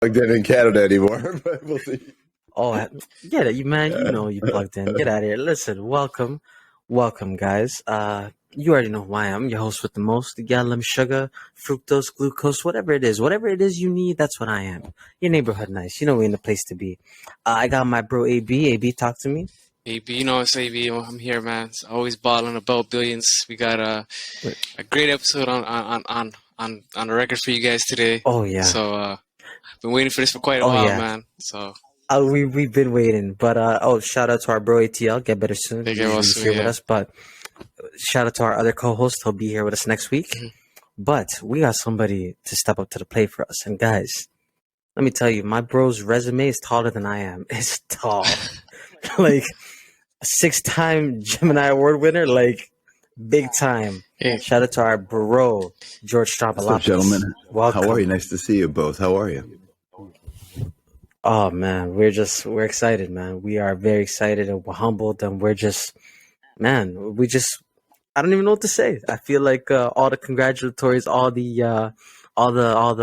Plugged in Canada anymore, but we'll see. Oh, get it, you man. You know you plugged in. Get out of here. Listen, welcome, guys. You already know who I am. Your host with the most. You gotta let me sugar, fructose, glucose, whatever it is you need. That's what I am. Your neighborhood nice. You know we in the place to be. I got my bro AB. AB, talk to me. AB, you know it's AB. I'm here, man. It's always balling about billions. We got a great episode on the record for you guys today. Oh yeah. So I've been waiting for this for quite a Oh while, yeah. man. So we've been waiting, but shout out to our bro ATL. Get better soon. They get well He's soon, here yeah. with us, but shout out to our other co-host. He'll be here with us next week. Mhm. But we got somebody to step up to the plate for us. And guys, let me tell you, my bro's resume is taller than I am. It's tall. Like a 6-time Gemini Award winner, like big time. Yeah. Shout out to our bro, George Stroumboulopoulos. What's up, gentlemen? Welcome. How are you? Nice to see you both. How are you? Oh man, we're excited, man. We are very excited and we're humbled and we're just, man, I don't even know what to say. I feel like all the congratulatories, all the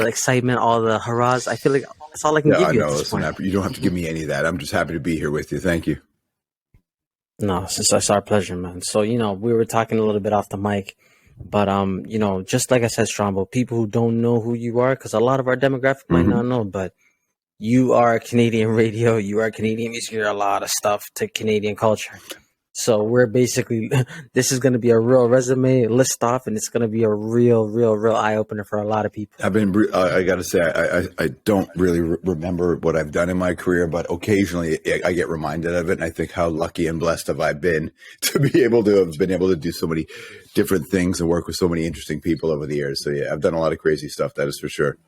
excitement, all the hurrahs. I feel like that's all I can give you at this point. You don't have to give me any of that. I'm just happy to be here with you. Thank you. No, it's our pleasure, man. So, we were talking a little bit off the mic, but, just like I said, Strombo, people who don't know who you are, because a lot of our demographic might not know, but you are Canadian radio, you are Canadian music, you're a lot of stuff to Canadian culture. So we're basically, this is going to be a real resume list off, and it's going to be a real eye opener for a lot of people. I got to say, I don't really remember what I've done in my career, but occasionally I get reminded of it. And I think how lucky and blessed have I been to be able to have been able to do so many different things and work with so many interesting people over the years. So yeah, I've done a lot of crazy stuff. That is for sure.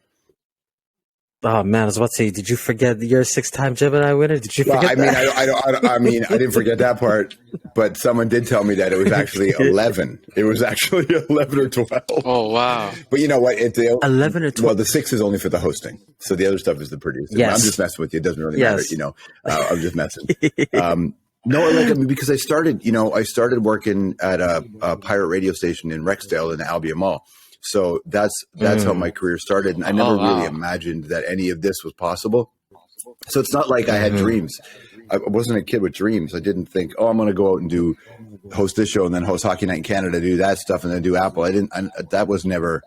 Oh man, I was about to say, did you forget that you're a 6-time Gemini winner? Did you forget that? I mean, I didn't forget that part, but someone did tell me that it was actually 11. It was actually 11 or 12. Oh wow! But you know what? 11 or 12. Well, the 6 is only for the hosting, so the other stuff is the producing. Yes. I'm just messing with you. It doesn't really matter, I'm just messing. Because I started working at a pirate radio station in Rexdale in the Albion Mall. So that's how my career started. And I never really imagined that any of this was possible. So it's not like I had dreams. I wasn't a kid with dreams. I didn't think, I'm going to go out and host this show and then host Hockey Night in Canada, do that stuff and then do Apple. That was never,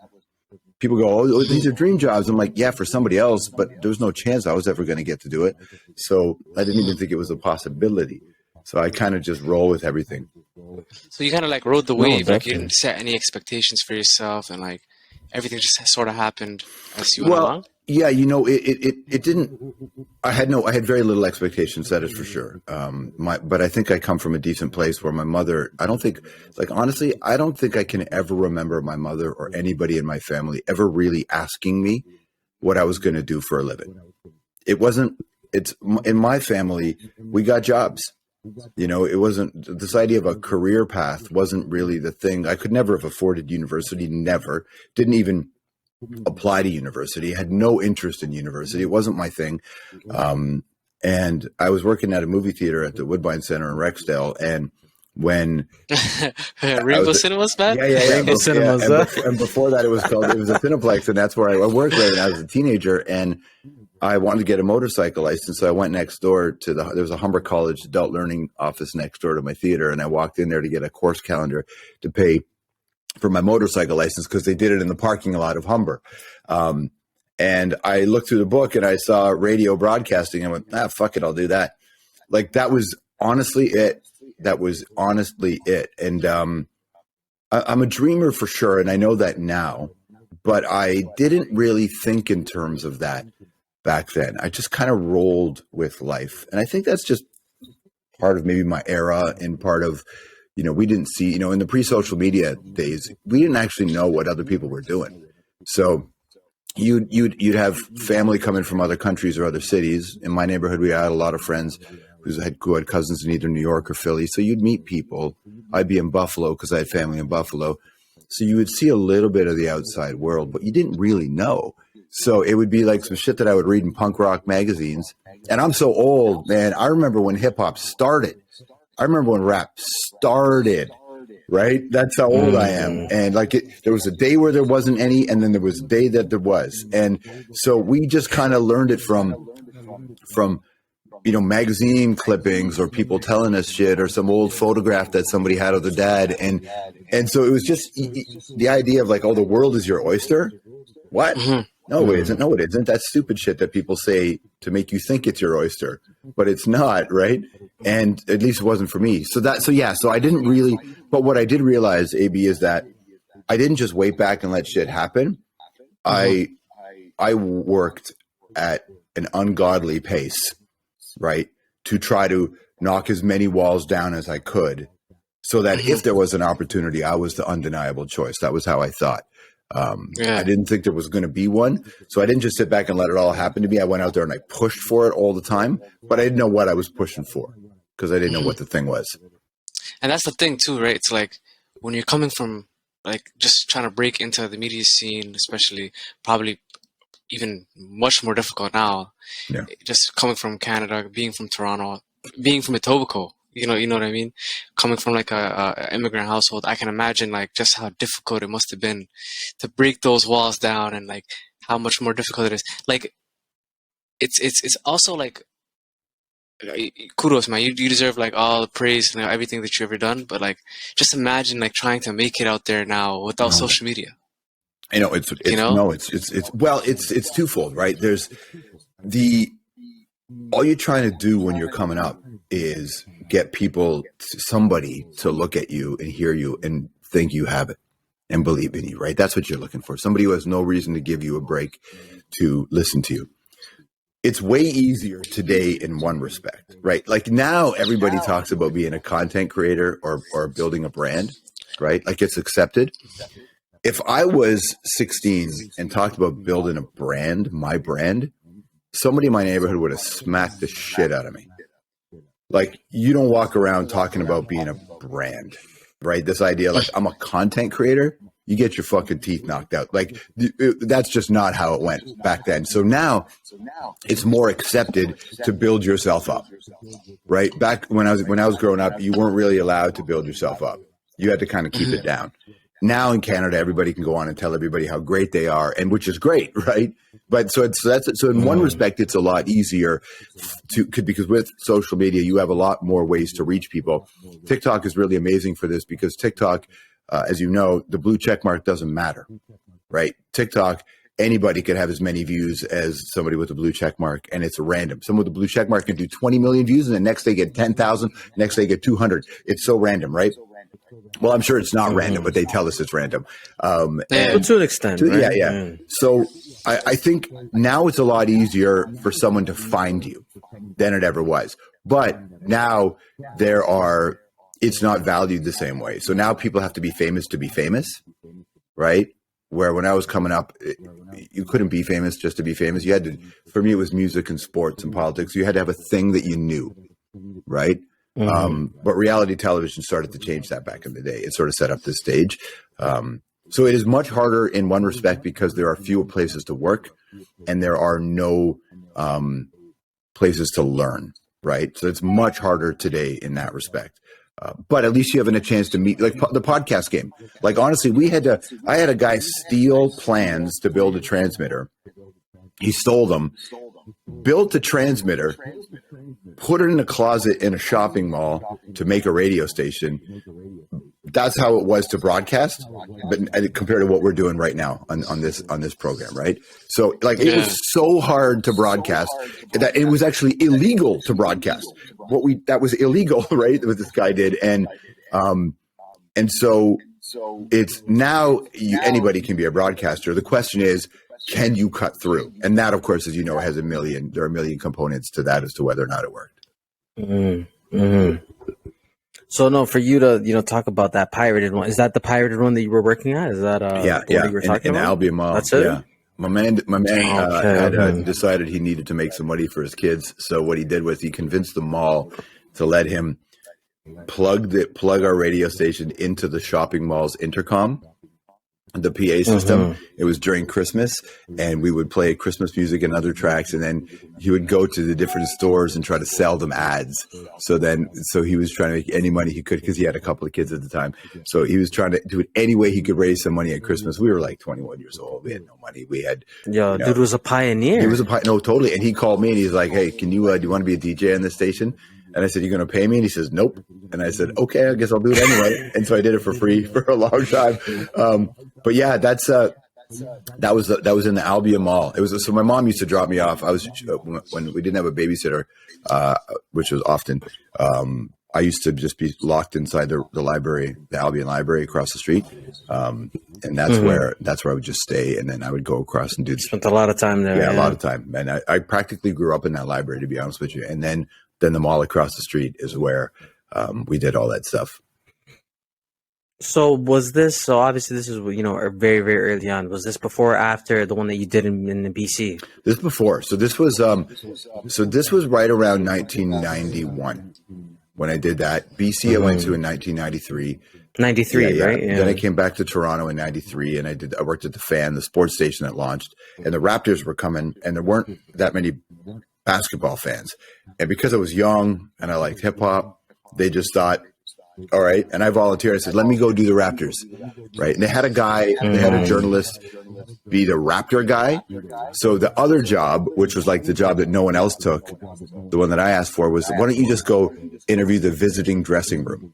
people go, oh, these are dream jobs. I'm like, yeah, for somebody else, but there was no chance I was ever going to get to do it. So I didn't even think it was a possibility. So I kind of just roll with everything. So you kind of like rode the wave, like you definitely. didn't set any expectations for yourself, and like everything just sort of happened as you went along. Yeah, it didn't. I had very little expectations. That is for sure. But I think I come from a decent place where my mother. Honestly, I don't think I can ever remember my mother or anybody in my family ever really asking me what I was going to do for a living. It wasn't. It's in my family. We got jobs. It wasn't, this idea of a career path wasn't really the thing. I could never have afforded university, never. Didn't even apply to university, had no interest in university. It wasn't my thing. And I was working at a movie theater at the Woodbine Center in Rexdale. And when Rainbow Cinemas, man? Yeah. Rainbow Cinemas, and before that, it was a Cineplex. And that's where I worked there when I was a teenager. And I wanted to get a motorcycle license, so I went next door to there was a Humber College adult learning office next door to my theater, and I walked in there to get a course calendar to pay for my motorcycle license because they did it in the parking lot of Humber. And I looked through the book and I saw radio broadcasting and I went, fuck it, I'll do that. Like that was honestly it. And I'm a dreamer for sure, and I know that now, but I didn't really think in terms of that back then. I just kind of rolled with life. And I think that's just part of maybe my era and part of, we didn't see, in the pre-social media days, we didn't actually know what other people were doing. So you'd have family coming from other countries or other cities. In my neighborhood, we had a lot of friends who had cousins in either New York or Philly. So you'd meet people. I'd be in Buffalo because I had family in Buffalo. So you would see a little bit of the outside world, but you didn't really know. So it would be like some shit that I would read in punk rock magazines. And I'm so old, man. I remember when hip hop started. I remember when rap started. right? That's how old I am. And like there was a day where there wasn't any, and then there was a day that there was. And so we just kind of learned it from magazine clippings or people telling us shit or some old photograph that somebody had of their dad. And so it was just the idea of like, oh, the world is your oyster. What? No, it isn't. No, it isn't. That's stupid shit that people say to make you think it's your oyster, but it's not, right? And at least it wasn't for me. So I didn't really, but what I did realize, AB, is that I didn't just wait back and let shit happen. I worked at an ungodly pace, right, to try to knock as many walls down as I could so that if there was an opportunity, I was the undeniable choice. That was how I thought. I didn't think there was going to be one. So I didn't just sit back and let it all happen to me. I went out there and I pushed for it all the time, but I didn't know what I was pushing for because I didn't know what the thing was. And that's the thing too, right? It's like when you're coming from like just trying to break into the media scene, especially probably even much more difficult now, just coming from Canada, being from Toronto, being from Etobicoke, you know what I mean? Coming from like a immigrant household, I can imagine like just how difficult it must have been to break those walls down and like how much more difficult it is. Like it's also like kudos, man. You deserve like all the praise and everything that you've ever done. But like, just imagine like trying to make it out there now without social media. It's twofold, right? There's all you're trying to do when you're coming up is get somebody to look at you and hear you and think you have it and believe in you, right? That's what you're looking for. Somebody who has no reason to give you a break to listen to you. It's way easier today in one respect, right? Like now everybody talks about being a content creator or building a brand, right? Like it's accepted. If I was 16 and talked about building a brand, my brand, somebody in my neighborhood would have smacked the shit out of me. Like you don't walk around talking about being a brand, right? This idea like I'm a content creator. You get your fucking teeth knocked out. Like that's just not how it went back then. So now it's more accepted to build yourself up, right? Back when I was growing up, you weren't really allowed to build yourself up. You had to kind of keep it down. Now in Canada, everybody can go on and tell everybody how great they are, and which is great, right? But so in one respect, it's a lot easier because with social media, you have a lot more ways to reach people. TikTok is really amazing for this because TikTok, as you know, the blue check mark doesn't matter, right? TikTok, anybody could have as many views as somebody with a blue check mark, and it's random. Someone with a blue check mark can do 20 million views, and the next they get 10,000, next they get 200. It's so random, right? Well, I'm sure it's not random, but they tell us it's random. And to an extent, right? Yeah. So I think now it's a lot easier for someone to find you than it ever was. But now it's not valued the same way. So now people have to be famous, right? Where when I was coming up, you couldn't be famous just to be famous. You had to, for me, it was music and sports and politics. You had to have a thing that you knew, right? But reality television started to change that back in the day. It sort of set up this stage. So it is much harder in one respect because there are fewer places to work and there are no places to learn, right? So it's much harder today in that respect. But at least you have a chance to meet, like the podcast game. Like, honestly, I had a guy steal plans to build a transmitter. He stole them, built a transmitter, put it in a closet in a shopping mall to make a radio station. That's how it was to broadcast, but compared to what we're doing right now on this program, right? So like it was so hard to broadcast that it was actually illegal to broadcast. That was illegal, right? What this guy did, and so it's now anybody can be a broadcaster. The question is, can you cut through? And that, of course, as you know, there are a million components to that as to whether or not it worked. So no, for you to talk about that pirated one, is that the pirated one that you were working at? Is that what you were talking about? Albion Mall. That's it. Yeah. My man had decided he needed to make some money for his kids. So what he did was he convinced the mall to let him plug our radio station into the shopping mall's intercom. the PA system. It was during Christmas, and we would play Christmas music and other tracks, and then he would go to the different stores and try to sell them ads. So he was trying to make any money he could, because he had a couple of kids at the time. So he was trying to do it any way he could raise some money at Christmas. We were like 21 years old. We had no money. We had, dude was a pioneer. He was no, totally. And he called me and he's like, "Hey, can you, do you want to be a DJ on this station?" And I said, "You're going to pay me?" And he says, "Nope." And I said, "Okay, I guess I'll do it anyway." And so I did it for free for a long time. But yeah, that was in the Albion Mall. It was, so my mom used to drop me off. I was, when we didn't have a babysitter, which was often, I used to just be locked inside the library, the Albion Library across the street. And that's where I would just stay. And then I would go across and spent a lot of time there. Yeah, a lot of time. And I practically grew up in that library, to be honest with you. And then the mall across the street is where we did all that stuff. So obviously this is, very, very early on. Was this before or after the one that you did in the BC? This before. So this was right around 1991 when I did that. BC I went to in 1993. 93, right? Yeah. Then I came back to Toronto in 93, and I worked at the Fan, the sports station that launched, and the Raptors were coming, and there weren't that many basketball fans. And because I was young and I liked hip hop, they just thought, all right. And I volunteered. I said, let me go do the Raptors. Right. And they had a journalist be the Raptor guy. So the other job, which was like the job that no one else took, the one that I asked for, was, why don't you just go interview the visiting dressing room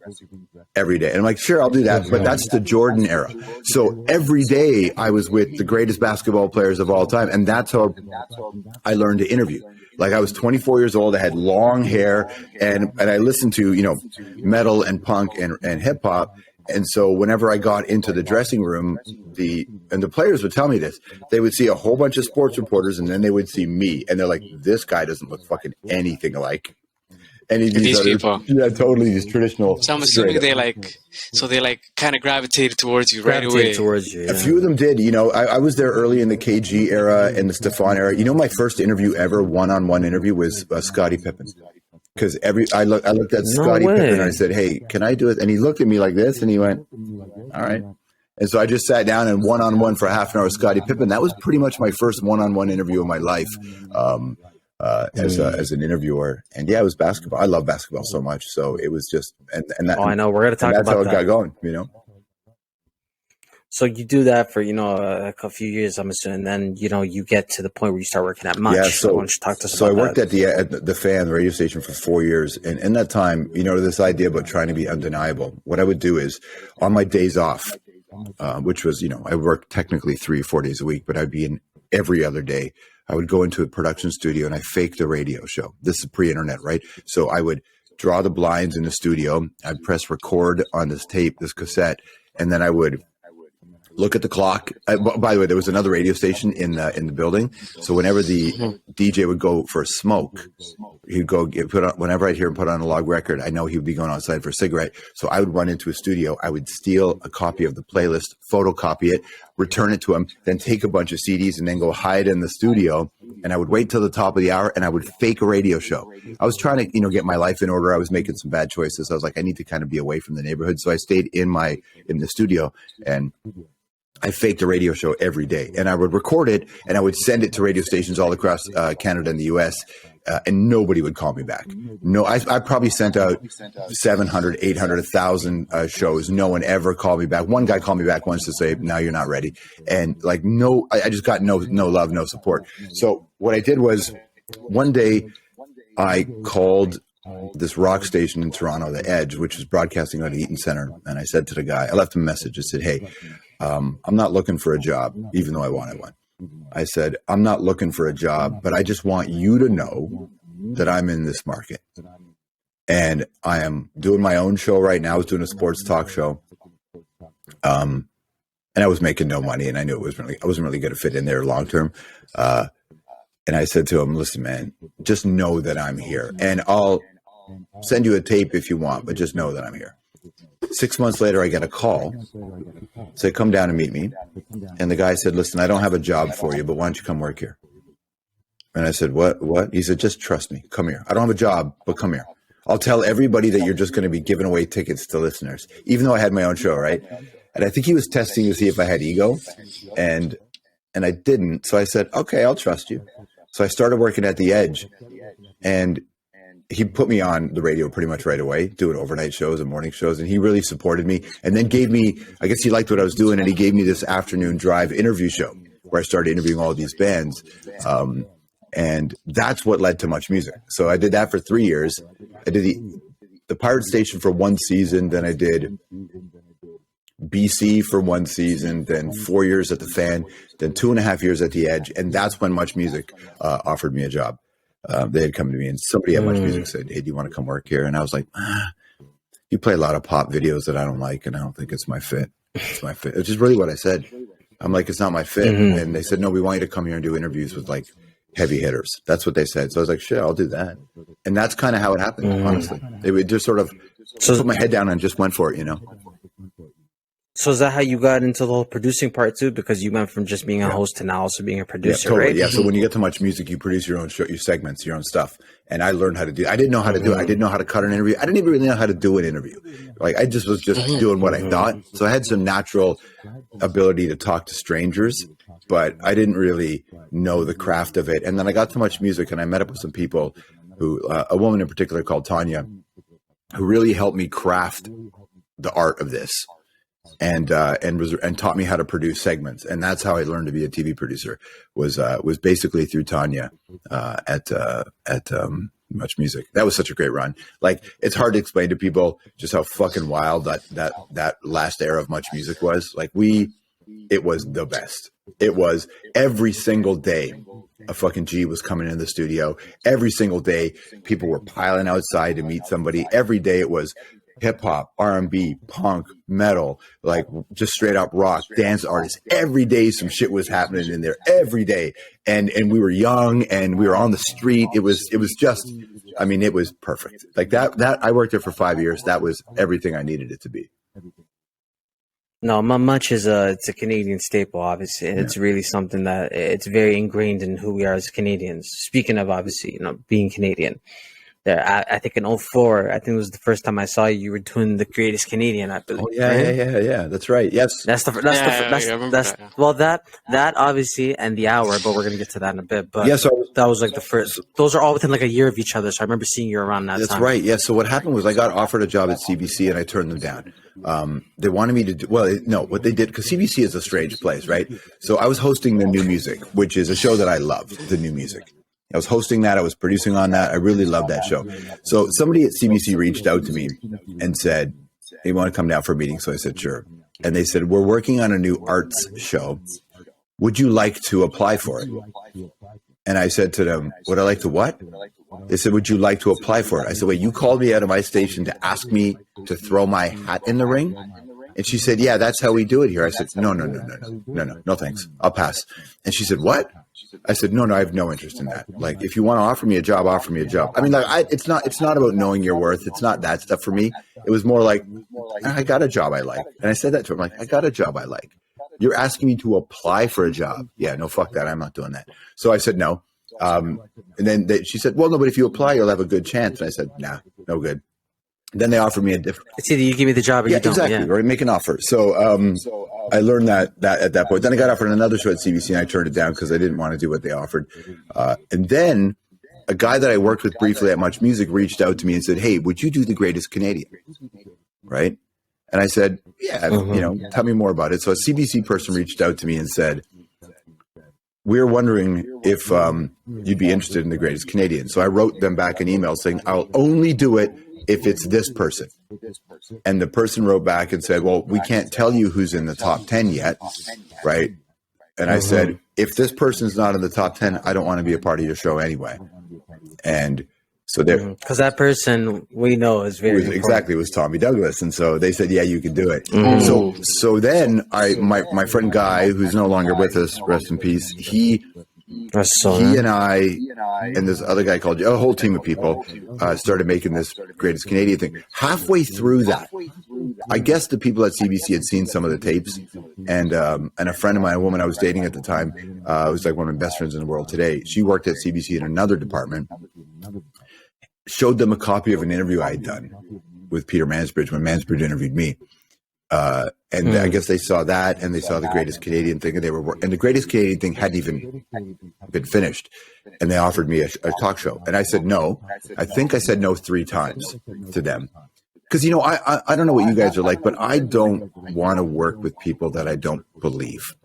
every day? And I'm like, sure, I'll do that. But that's the Jordan era. So every day I was with the greatest basketball players of all time. And that's how I learned to interview. Like, I was 24 years old. I had long hair, and I listened to, metal and punk and hip hop. And so whenever I got into the dressing room, the players would tell me this, they would see a whole bunch of sports reporters, and then they would see me, and they're like, this guy doesn't look fucking anything alike any of these people. Yeah, totally. These traditional. So I'm assuming they kind of gravitated towards you right away. Towards you, yeah. A few of them did. I was there early in the KG era and the Stephon era. My first interview ever, one-on-one interview, was Scottie Pippen. Because I looked at Scottie Pippen and I said, "Hey, can I do it?" And he looked at me like this, and he went, "All right." And so I just sat down and one-on-one for half an hour with Scottie Pippen. That was pretty much my first one-on-one interview of my life. As an interviewer. And yeah, it was basketball. I love basketball so much. So it was just, and that, I know we're going to talk about that. That's how it got going, So you do that for, a few years, I'm assuming, and then, you get to the point where you start working at Much. Yeah. So why don't you talk to us about that? I worked at the Fan, the radio station, for 4 years. And in that time, this idea about trying to be undeniable, what I would do is on my days off, which was, I worked technically 3 or 4 days a week, but I'd be in every other day. I would go into a production studio and I faked a radio show. This is pre-internet, right? So I would draw the blinds in the studio. I'd press record on this tape, this cassette, and then I would look at the clock. By the way, there was another radio station in the building. So whenever the DJ would go for a smoke, he'd go whenever I'd hear him put on a log record, I know he would be going outside for a cigarette. So I would run into a studio. I would steal a copy of the playlist, photocopy it, return it to him, then take a bunch of CDs and then go hide in the studio. And I would wait till the top of the hour and I would fake a radio show. I was trying to, get my life in order. I was making some bad choices. I was like, I need to kind of be away from the neighborhood. So I stayed in the studio, and I faked a radio show every day, and I would record it and I would send it to radio stations all across Canada and the US, and nobody would call me back. No, I probably sent out 700, 800, 1,000 shows. No one ever called me back. One guy called me back once to say, "Now you're not ready." And I just got no love, no support. So what I did was, one day I called this rock station in Toronto, The Edge, which was broadcasting out of Eaton Center. And I said to the guy, I left him a message. I said, "Hey, I'm not looking for a job, even though I wanted one." I said, "I'm not looking for a job, but I just want you to know that I'm in this market. And I am doing my own show right now. I was doing a sports talk show. And I was making no money, and I knew I wasn't really going to fit in there long term. And I said to him, "Listen, man, just know that I'm here. And I'll send you a tape if you want, but just know that I'm here." 6 months later, I get a call, say, "Come down and meet me." And the guy said, "Listen, I don't have a job for you, but why don't you come work here?" And I said, What? He said, "Just trust me. Come here. I don't have a job, but come here. I'll tell everybody that you're just going to be giving away tickets to listeners," even though I had my own show, right? And I think he was testing to see if I had ego, and I didn't. So I said, okay, I'll trust you. So I started working at the Edge, and he put me on the radio pretty much right away, doing overnight shows and morning shows. And he really supported me, and then gave me, I guess he liked what I was doing, and he gave me this afternoon drive interview show where I started interviewing all these bands. And that's what led to MuchMusic. So I did that for 3 years. I did the Pirate Station for 1 season. Then I did BC for 1 season, then 4 years at the Fan, then 2.5 years at the Edge. And that's when MuchMusic offered me a job. They had come to me, and somebody at MuchMusic said, hey, do you want to come work here? And I was like, you play a lot of pop videos that I don't like, and I don't think it's my fit. It's my fit. Which is really what I said. I'm like, it's not my fit. And they said, no, we want you to come here and do interviews with like heavy hitters. That's what they said. So I was like, shit, I'll do that. And that's kind of how it happened, honestly. It would just sort of put my head down and just went for it, you know? So is that how you got into the whole producing part too? Because you went from just being a host to now also being a producer, totally, right? Yeah. So when you get to MuchMusic, you produce your own show, your segments, your own stuff. And I learned how to do it. I didn't know how to do it. I didn't know how to cut an interview. I didn't even really know how to do an interview. Like I just was doing what I thought. So I had some natural ability to talk to strangers, but I didn't really know the craft of it. And then I got to MuchMusic, and I met up with some people who, a woman in particular called Tanya, who really helped me craft the art of this. And taught me how to produce segments, and that's how I learned to be a TV producer. Was basically through Tanya at MuchMusic. That was such a great run. Like, it's hard to explain to people just how fucking wild that last era of MuchMusic was. Like, it was the best. It was every single day. A fucking G was coming in the studio. Every single day, people were piling outside to meet somebody. Every day it was hip hop, R&B, punk, metal, like just straight up rock, dance artists. Every day some shit was happening in there, every day. And we were young, and we were on the street. It was just, I mean, it was perfect. Like that I worked there for 5 years. That was everything I needed it to be. No, Much is it's a Canadian staple, obviously. And it's really something that it's very ingrained in who we are as Canadians. Speaking of, obviously, being Canadian. There, I think in 2004, I think it was the first time I saw you. You were doing The Greatest Canadian, I believe. Oh, yeah. That's right. Yes. Well, that obviously, and The Hour, but we're gonna get to that in a bit. But that was like the first. Those are all within like a year of each other. So I remember seeing you around that time. That's right. Yeah. So what happened was I got offered a job at CBC, and I turned them down. They wanted me to do what they did, because CBC is a strange place, right? So I was hosting the New Music, which is a show that I love, the New Music. I was hosting that. I was producing on that. I really loved that show. So somebody at CBC reached out to me and said, hey, you want to come down for a meeting? So I said, sure. And they said, we're working on a new arts show. Would you like to apply for it? And I said to them, would I like to what? They said, would you like to apply for it? I said, wait, you called me out of my station to ask me to throw my hat in the ring? And she said, yeah, that's how we do it here. I said, no, thanks. I'll pass. And she said, what? I said, no, I have no interest in that. Like, if you want to offer me a job, offer me a job. I mean, like, it's not about knowing your worth. It's not that stuff for me. It was more like, I got a job I like. And I said that to her. I'm like, I got a job I like. You're asking me to apply for a job. Yeah, no, fuck that. I'm not doing that. So I said, no. And then she said, well, no, but if you apply, you'll have a good chance. And I said, nah, no good. Then they offered me a different. It's either you give me the job or you don't. Exactly. Right. Make an offer. So I learned that at that point. Then I got offered another show at CBC, and I turned it down because I didn't want to do what they offered. And then a guy that I worked with briefly at MuchMusic reached out to me and said, hey, would you do The Greatest Canadian? Right. And I said, yeah, tell me more about it. So a CBC person reached out to me and said, we're wondering if you'd be interested in The Greatest Canadian. So I wrote them back an email saying, I'll only do it if it's this person. And the person wrote back and said, well, we can't tell you who's in the top 10 yet. Right. And I said, if this person's not in the top 10, I don't want to be a part of your show anyway. And so there, because that person we know is very exactly, it was Tommy Douglas. And so they said, yeah, you can do it. So then my friend Guy, who's no longer with us, rest in peace, he and I and this other guy called a whole team of people started making this Greatest Canadian thing. Halfway through that, I guess the people at CBC had seen some of the tapes, and a friend of mine, a woman I was dating at the time, who's like one of my best friends in the world today. She worked at CBC in another department. Showed them a copy of an interview I had done with Peter Mansbridge when Mansbridge interviewed me. And I guess they saw that, and they saw the Greatest Canadian thing, and and the Greatest Canadian thing hadn't even been finished, and they offered me a talk show, and I said no. I think I said no 3 times to them, because I don't know what you guys are like, but I don't want to work with people that I don't believe,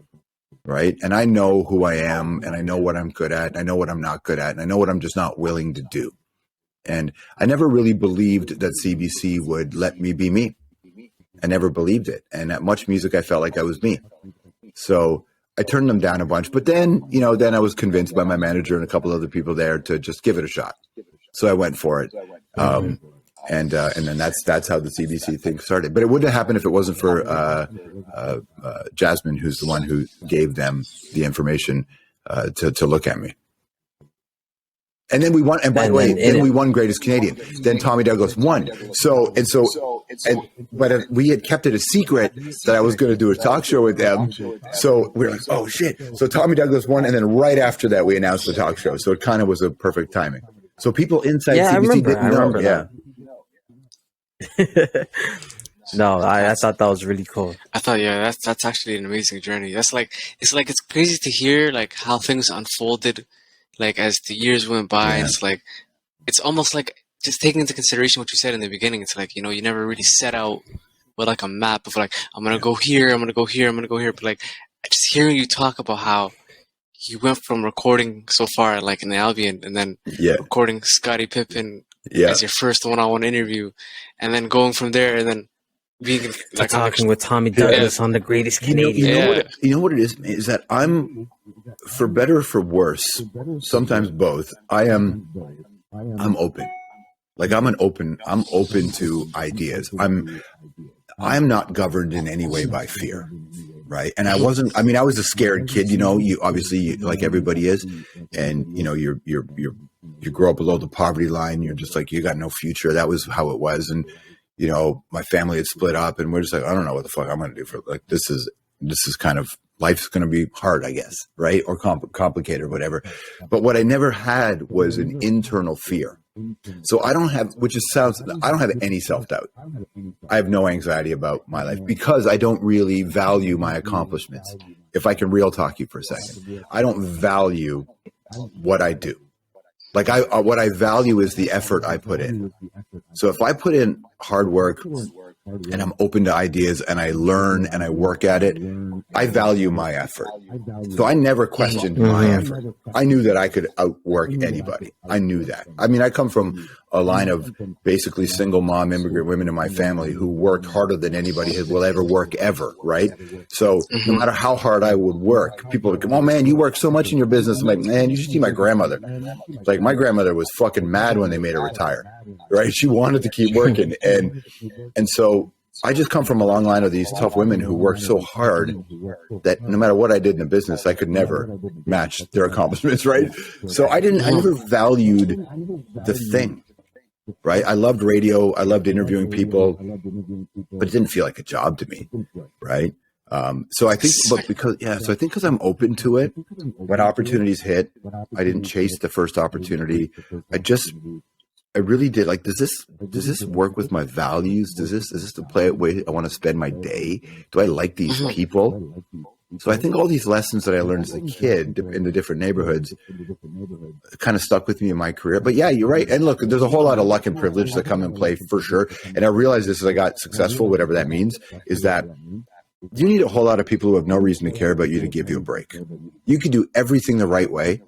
right? And I know who I am, and I know what I'm good at, and I know what I'm not good at, and I know what I'm just not willing to do. And I never really believed that CBC would let me be me. I never believed it. And at MuchMusic, I felt like I was me. So I turned them down a bunch. But then, then I was convinced by my manager and a couple other people there to just give it a shot. So I went for it. And then that's how the CBC thing started. But it wouldn't have happened if it wasn't for Jasmine, who's the one who gave them the information to look at me. And then we won. And by the way, then we won Greatest Canadian. Then Tommy Douglas won. But we had kept it a secret that I was going to do a talk show with them. So we were like, oh shit. So Tommy Douglas won. And then right after that, we announced the talk show. So it kind of was a perfect timing. So people inside CBC didn't know. Yeah. No, I thought that was really cool. I thought, that's actually an amazing journey. It's crazy to hear like how things unfolded. Like as the years went by, it's almost like just taking into consideration what you said in the beginning. It's like, you never really set out with like a map of like, I'm going to go here, I'm going to go here, I'm going to go here. But like just hearing you talk about how you went from recording so far like in the Albion and then recording Scottie Pippen as your first one-on-one interview and then going from there and then being like talking with Tommy Douglas on the Greatest Canadian. You know what it is that I'm, for better or for worse, sometimes both, I'm open. Like I'm open to ideas. I'm not governed in any way by fear. Right. And I was a scared kid, you obviously like everybody is. And, you grow up below the poverty line. You're just like, you got no future. That was how it was. And, my family had split up and we're just like, I don't know what the fuck I'm going to do for like, this is kind of, life's going to be hard, I guess. Right. Or complicated or whatever. But what I never had was an internal fear. So I don't have any self-doubt. I have no anxiety about my life because I don't really value my accomplishments. If I can real talk you for a second, I don't value what I do. Like what I value is the effort I put in. So if I put in hard work and I'm open to ideas and I learn and I work at it, I value my effort. So I never questioned my effort. I knew that I could outwork anybody. I knew that. I mean, I come from a line of basically single mom immigrant women in my family who worked harder than anybody will ever work ever, right? So no matter how hard I would work, people would come, oh man, you work so much in your business. I'm like, man, you should see my grandmother. Like my grandmother was fucking mad when they made her retire, right? She wanted to keep working. And so I just come from a long line of these tough women who worked so hard that no matter what I did in the business, I could never match their accomplishments, right? So I never valued the thing, right? I loved radio. I loved interviewing people, but it didn't feel like a job to me, right? So I think, because I'm open to it, when opportunities hit, I didn't chase the first opportunity. I really did. Like, does this work with my values? Is this the way I want to spend my day? Do I like these people? So I think all these lessons that I learned as a kid in the different neighborhoods kind of stuck with me in my career. But yeah, you're right. And look, there's a whole lot of luck and privilege that come in play for sure. And I realized this as I got successful, whatever that means, is that you need a whole lot of people who have no reason to care about you to give you a break. You can do everything the right way.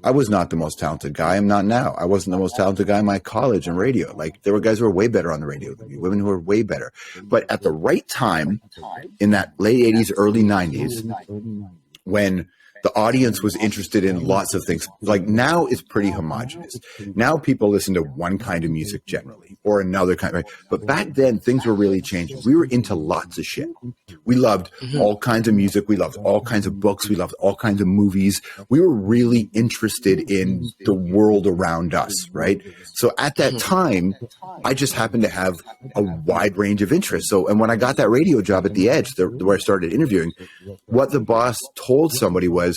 I was not the most talented guy. I'm not now. I wasn't the most talented guy in my college and radio. Like there were guys who were way better on the radio than me, women who were way better. But at the right time, in that late 80s, early 90s, when the audience was interested in lots of things. Like now it's pretty homogenous. Now people listen to one kind of music generally or another kind, right? But back then things were really changing. We were into lots of shit. We loved all kinds of music. We loved all kinds of books. We loved all kinds of movies. We were really interested in the world around us, right? So at that time, I just happened to have a wide range of interests. So, and when I got that radio job at The Edge, where I started interviewing, what the boss told somebody was,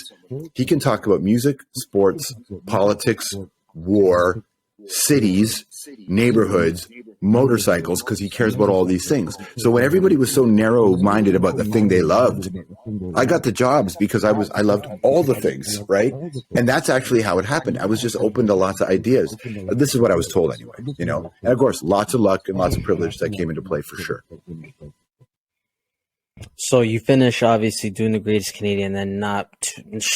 he can talk about music, sports, politics, war, cities, neighborhoods, motorcycles because he cares about all these things. So when everybody was so narrow-minded about the thing they loved, I got the jobs because I loved all the things, right? And that's actually how it happened. I was just open to lots of ideas. This is what I was told anyway, you know? And of course, lots of luck and lots of privilege that came into play for sure. So you finish obviously doing The Greatest Canadian, then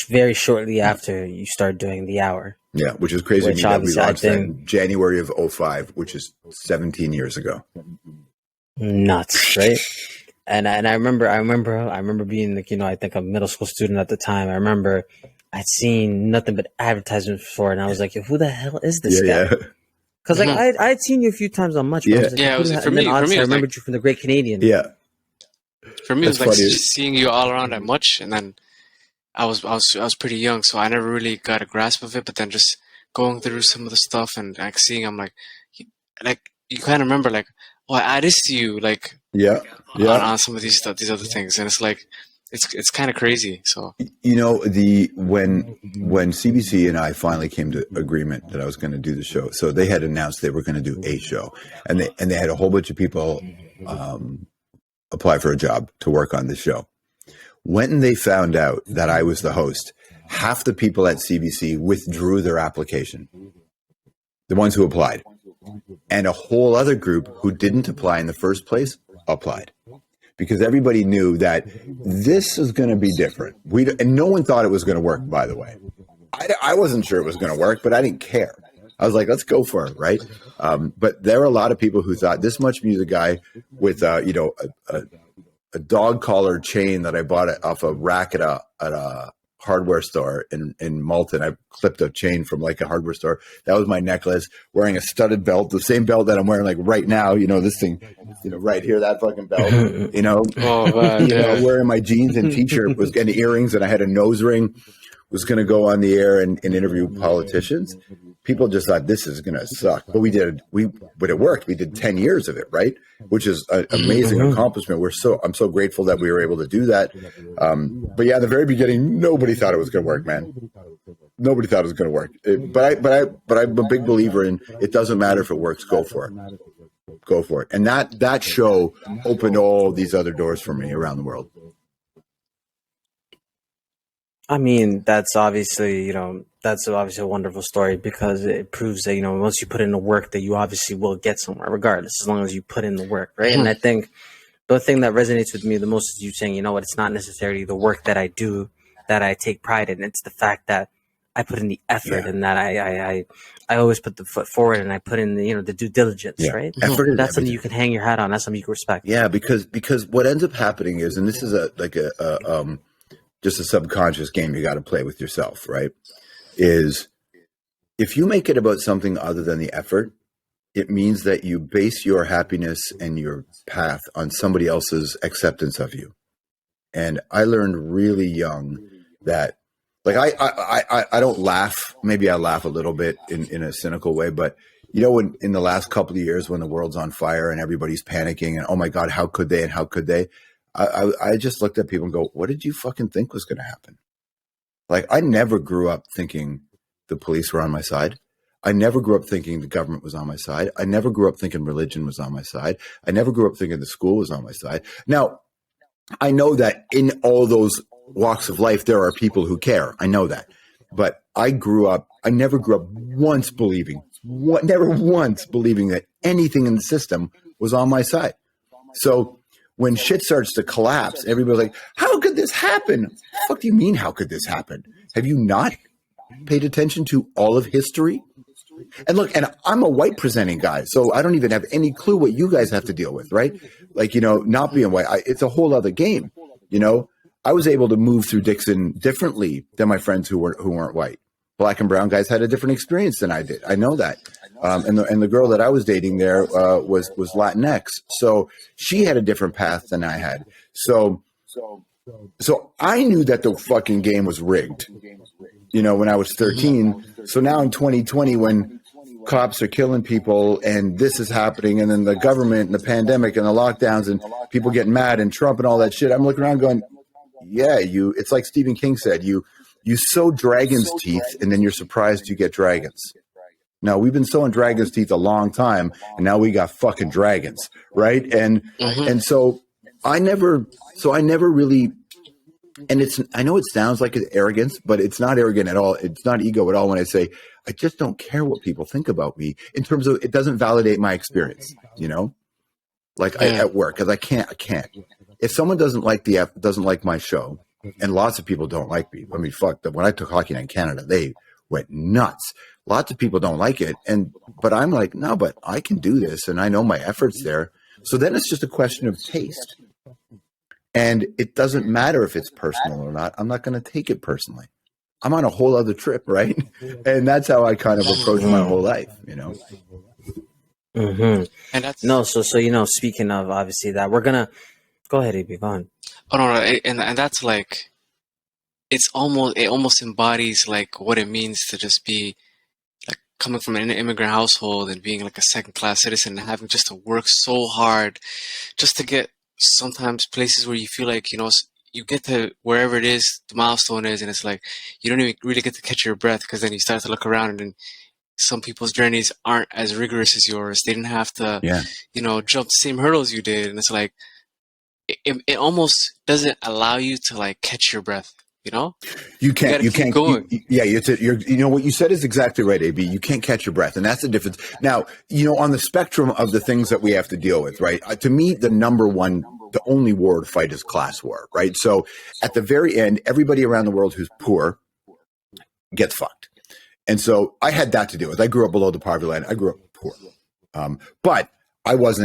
very shortly after you start doing The Hour. Yeah, which is crazy to me that we launched that in January of 2005, which is 17 years ago. Nuts, right? And I remember being like, you know, I think a middle school student at the time. I remember I'd seen nothing but advertisements for it, and I was like, who the hell is this guy? Because like I'd seen you a few times on Much. Yeah, like, it was for me. I remembered you from The Great Canadian. Yeah. For me, it was like just seeing you all around at Much, and then I was pretty young, so I never really got a grasp of it. But then just going through some of the stuff and like seeing, I'm like you kind of remember like, oh, I added this to you, like on some of these other things, and it's like it's kind of crazy. So you know, when CBC and I finally came to agreement that I was going to do the show, so they had announced they were going to do a show, and they had a whole bunch of people apply for a job to work on the show. When they found out that I was the host, half the people at CBC withdrew their application, the ones who applied, and a whole other group who didn't apply in the first place applied, because everybody knew that this is going to be different. And no one thought it was going to work, by the way. I wasn't sure it was going to work, but I didn't care. I was like, let's go for it, right? But there were a lot of people who thought this MuchMusic guy with a dog collar chain that I bought off a rack at a hardware store in Malton. I clipped a chain from like a hardware store. That was my necklace. Wearing a studded belt, the same belt that I'm wearing like right now. You know, this thing, you know, right here, that fucking belt. You know, wearing my jeans and t-shirt, was getting earrings, and I had a nose ring. Was going to go on the air and interview politicians. People just thought this is going to suck, but but it worked. We did 10 years of it, right? Which is an amazing accomplishment. I'm so grateful that we were able to do that. But yeah, at the very beginning, nobody thought it was going to work, man. Nobody thought it was going to work. But I'm a big believer in it doesn't matter if it works, go for it. Go for it. And that show opened all these other doors for me around the world. I mean, that's obviously a wonderful story, because it proves that, you know, once you put in the work, that you obviously will get somewhere regardless, as long as you put in the work, right? And I think the thing that resonates with me the most is you saying, you know what, it's not necessarily the work that I do that I take pride in. It's the fact that I put in the effort and that I always put the foot forward, and I put in the, you know, the due diligence, right? Effort. That's something you can hang your hat on. That's something you can respect. Yeah, because what ends up happening is, and this is just a subconscious game you got to play with yourself, right? Is if you make it about something other than the effort, it means that you base your happiness and your path on somebody else's acceptance of you. And I learned really young that, like, I don't laugh. Maybe I laugh a little bit in a cynical way, but you know, in the last couple of years when the world's on fire and everybody's panicking and, oh my God, how could they? And how could they? I just looked at people and go, what did you fucking think was going to happen? Like, I never grew up thinking the police were on my side. I never grew up thinking the government was on my side. I never grew up thinking religion was on my side. I never grew up thinking the school was on my side. Now, I know that in all those walks of life, there are people who care. I know that. But I never grew up once believing that anything in the system was on my side. So when shit starts to collapse, everybody's like, how could this happen? What the fuck do you mean, how could this happen? Have you not paid attention to all of history? And look, and I'm a white presenting guy, so I don't even have any clue what you guys have to deal with, right? Like, you know, not being white, it's a whole other game. You know, I was able to move through Dixon differently than my friends who weren't white. Black and brown guys had a different experience than I did. I know that. And the girl that I was dating there was Latinx, so she had a different path than I had. So I knew that the fucking game was rigged, you know, when I was 13. So now in 2020, when cops are killing people and this is happening, and then the government and the pandemic and the lockdowns and people getting mad and Trump and all that shit, I'm looking around going, yeah, it's like Stephen King said, you sow dragon's teeth and then you're surprised you get dragons. No, we've been sowing dragon's teeth a long time, and now we got fucking dragons, right? And so I never really, and I know it sounds like it's arrogance, but it's not arrogant at all. It's not ego at all when I say I just don't care what people think about me in terms of it doesn't validate my experience, like at work, because I can't. If someone doesn't like my show, and lots of people don't like me. I mean, fuck. When I took Hockey Night in Canada, they went nuts. Lots of people don't like it, but I'm like, no, but I can do this, and I know my effort's there. So then it's just a question of taste, and it doesn't matter if it's personal or not. I'm not going to take it personally. I'm on a whole other trip, right? And that's how I kind of approach my whole life, Mm-hmm. And that's So speaking of obviously that, we're gonna go ahead, AB, go on. oh no, and that's like it almost embodies like what it means to just be like coming from an immigrant household and being like a second-class citizen and having just to work so hard just to get sometimes places where you feel like you get to wherever it is the milestone is, and it's like you don't even really get to catch your breath, because then you start to look around and then some people's journeys aren't as rigorous as yours. They didn't have to jump the same hurdles you did, and it's like it almost doesn't allow you to like catch your breath. You can't go. What you said is exactly right, AB. You can't catch your breath, and that's the difference. Now, on the spectrum of the things that we have to deal with, right? To me, the only war to fight is class war, right? So at the very end, everybody around the world who's poor gets fucked. And so I had that to deal with. I grew up below the poverty line. I grew up poor. But I was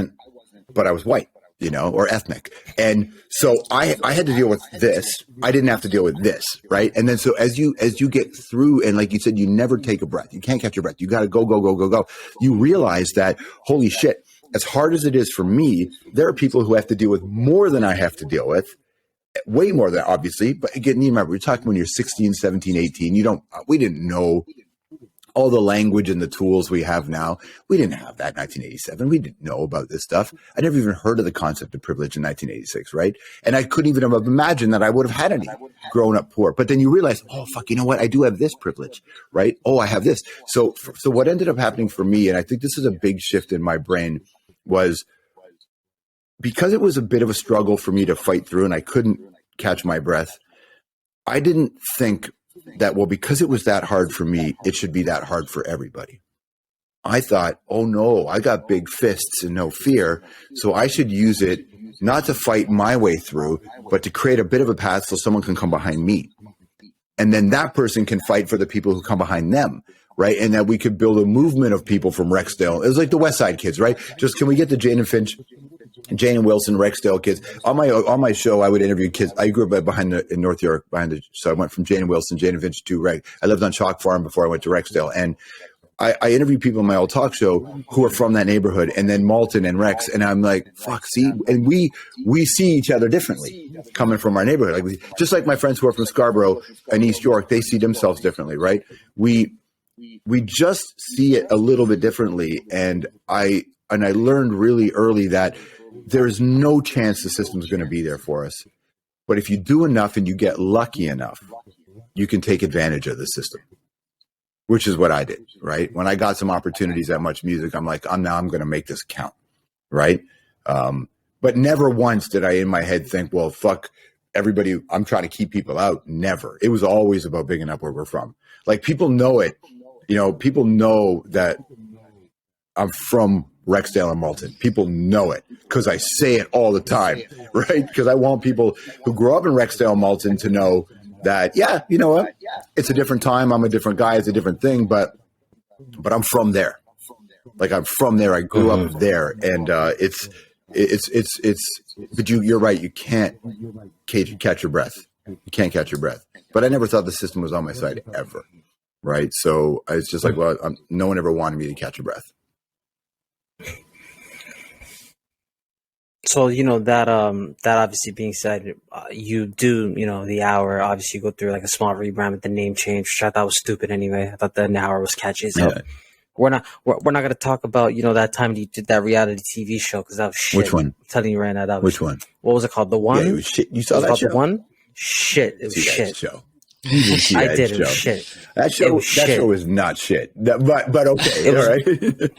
white, or ethnic. And so I had to deal with this. I didn't have to deal with this, right? And then so as you get through, and like you said, you never take a breath. You can't catch your breath. You got to go, go, go, go, go. You realize that, holy shit, as hard as it is for me, there are people who have to deal with more than I have to deal with. Way more than obviously. But again, you remember, we're talking when you're 16, 17, 18. We didn't know all the language and the tools we have now. We didn't have that in 1987. We didn't know about this stuff. I never even heard of the concept of privilege in 1986, right? And I couldn't even have imagined that I would have had any growing up poor. But then you realize, oh, fuck, you know what? I do have this privilege, right? Oh, I have this. So what ended up happening for me, and I think this is a big shift in my brain, was because it was a bit of a struggle for me to fight through and I couldn't catch my breath. I didn't think that, well, because it was that hard for me, it should be that hard for everybody. I thought, oh no, I got big fists and no fear, so I should use it not to fight my way through, but to create a bit of a path so someone can come behind me. And then that person can fight for the people who come behind them, right? And that we could build a movement of people from Rexdale. It was like the West Side Kids, right? Just, can we get the Jane and Wilson, Rexdale kids? On my show, I would interview kids. I grew up in North York, so I went from Jane and Wilson, Jane and Finch to Reg. I lived on Chalk Farm before I went to Rexdale, and I interview people in my old talk show who are from that neighborhood, and then Malton and Rex, and I'm like, fuck, see, and we see each other differently coming from our neighborhood. Like, just like my friends who are from Scarborough and East York, they see themselves differently, right? We just see it a little bit differently, and I learned really early that there's no chance the system's going to be there for us. But if you do enough and you get lucky enough, you can take advantage of the system, which is what I did, right? When I got some opportunities at MuchMusic, I'm like, I'm going to make this count, right? But never once did I in my head think, well, fuck everybody, I'm trying to keep people out. Never. It was always about bigging up where we're from. Like, people know it. People know that I'm from Rexdale and Malton. People know it because I say it all the time, right? Because I want people who grow up in Rexdale and Malton to know that, yeah, you know what? It's a different time. I'm a different guy. It's a different thing, but I'm from there. Like, I'm from there. I grew up there, and it's. But you're right. You can't catch your breath. You can't catch your breath. But I never thought the system was on my side ever, right? So it's just like, well, no one ever wanted me to catch a breath. So, that obviously being said, you do, the hour, obviously you go through like a small rebrand with the name change, which I thought was stupid anyway. I thought the hour was catchy. So we're not going to talk about, that time you did that reality TV show, because that was shit. Which one? I'm telling you right now, that was Which one? What was it called? The One? Yeah, it was shit. You saw that show? The One? Shit. It was shit. Show. You didn't see I that did. show. It was shit. That show was not shit. But okay, all right.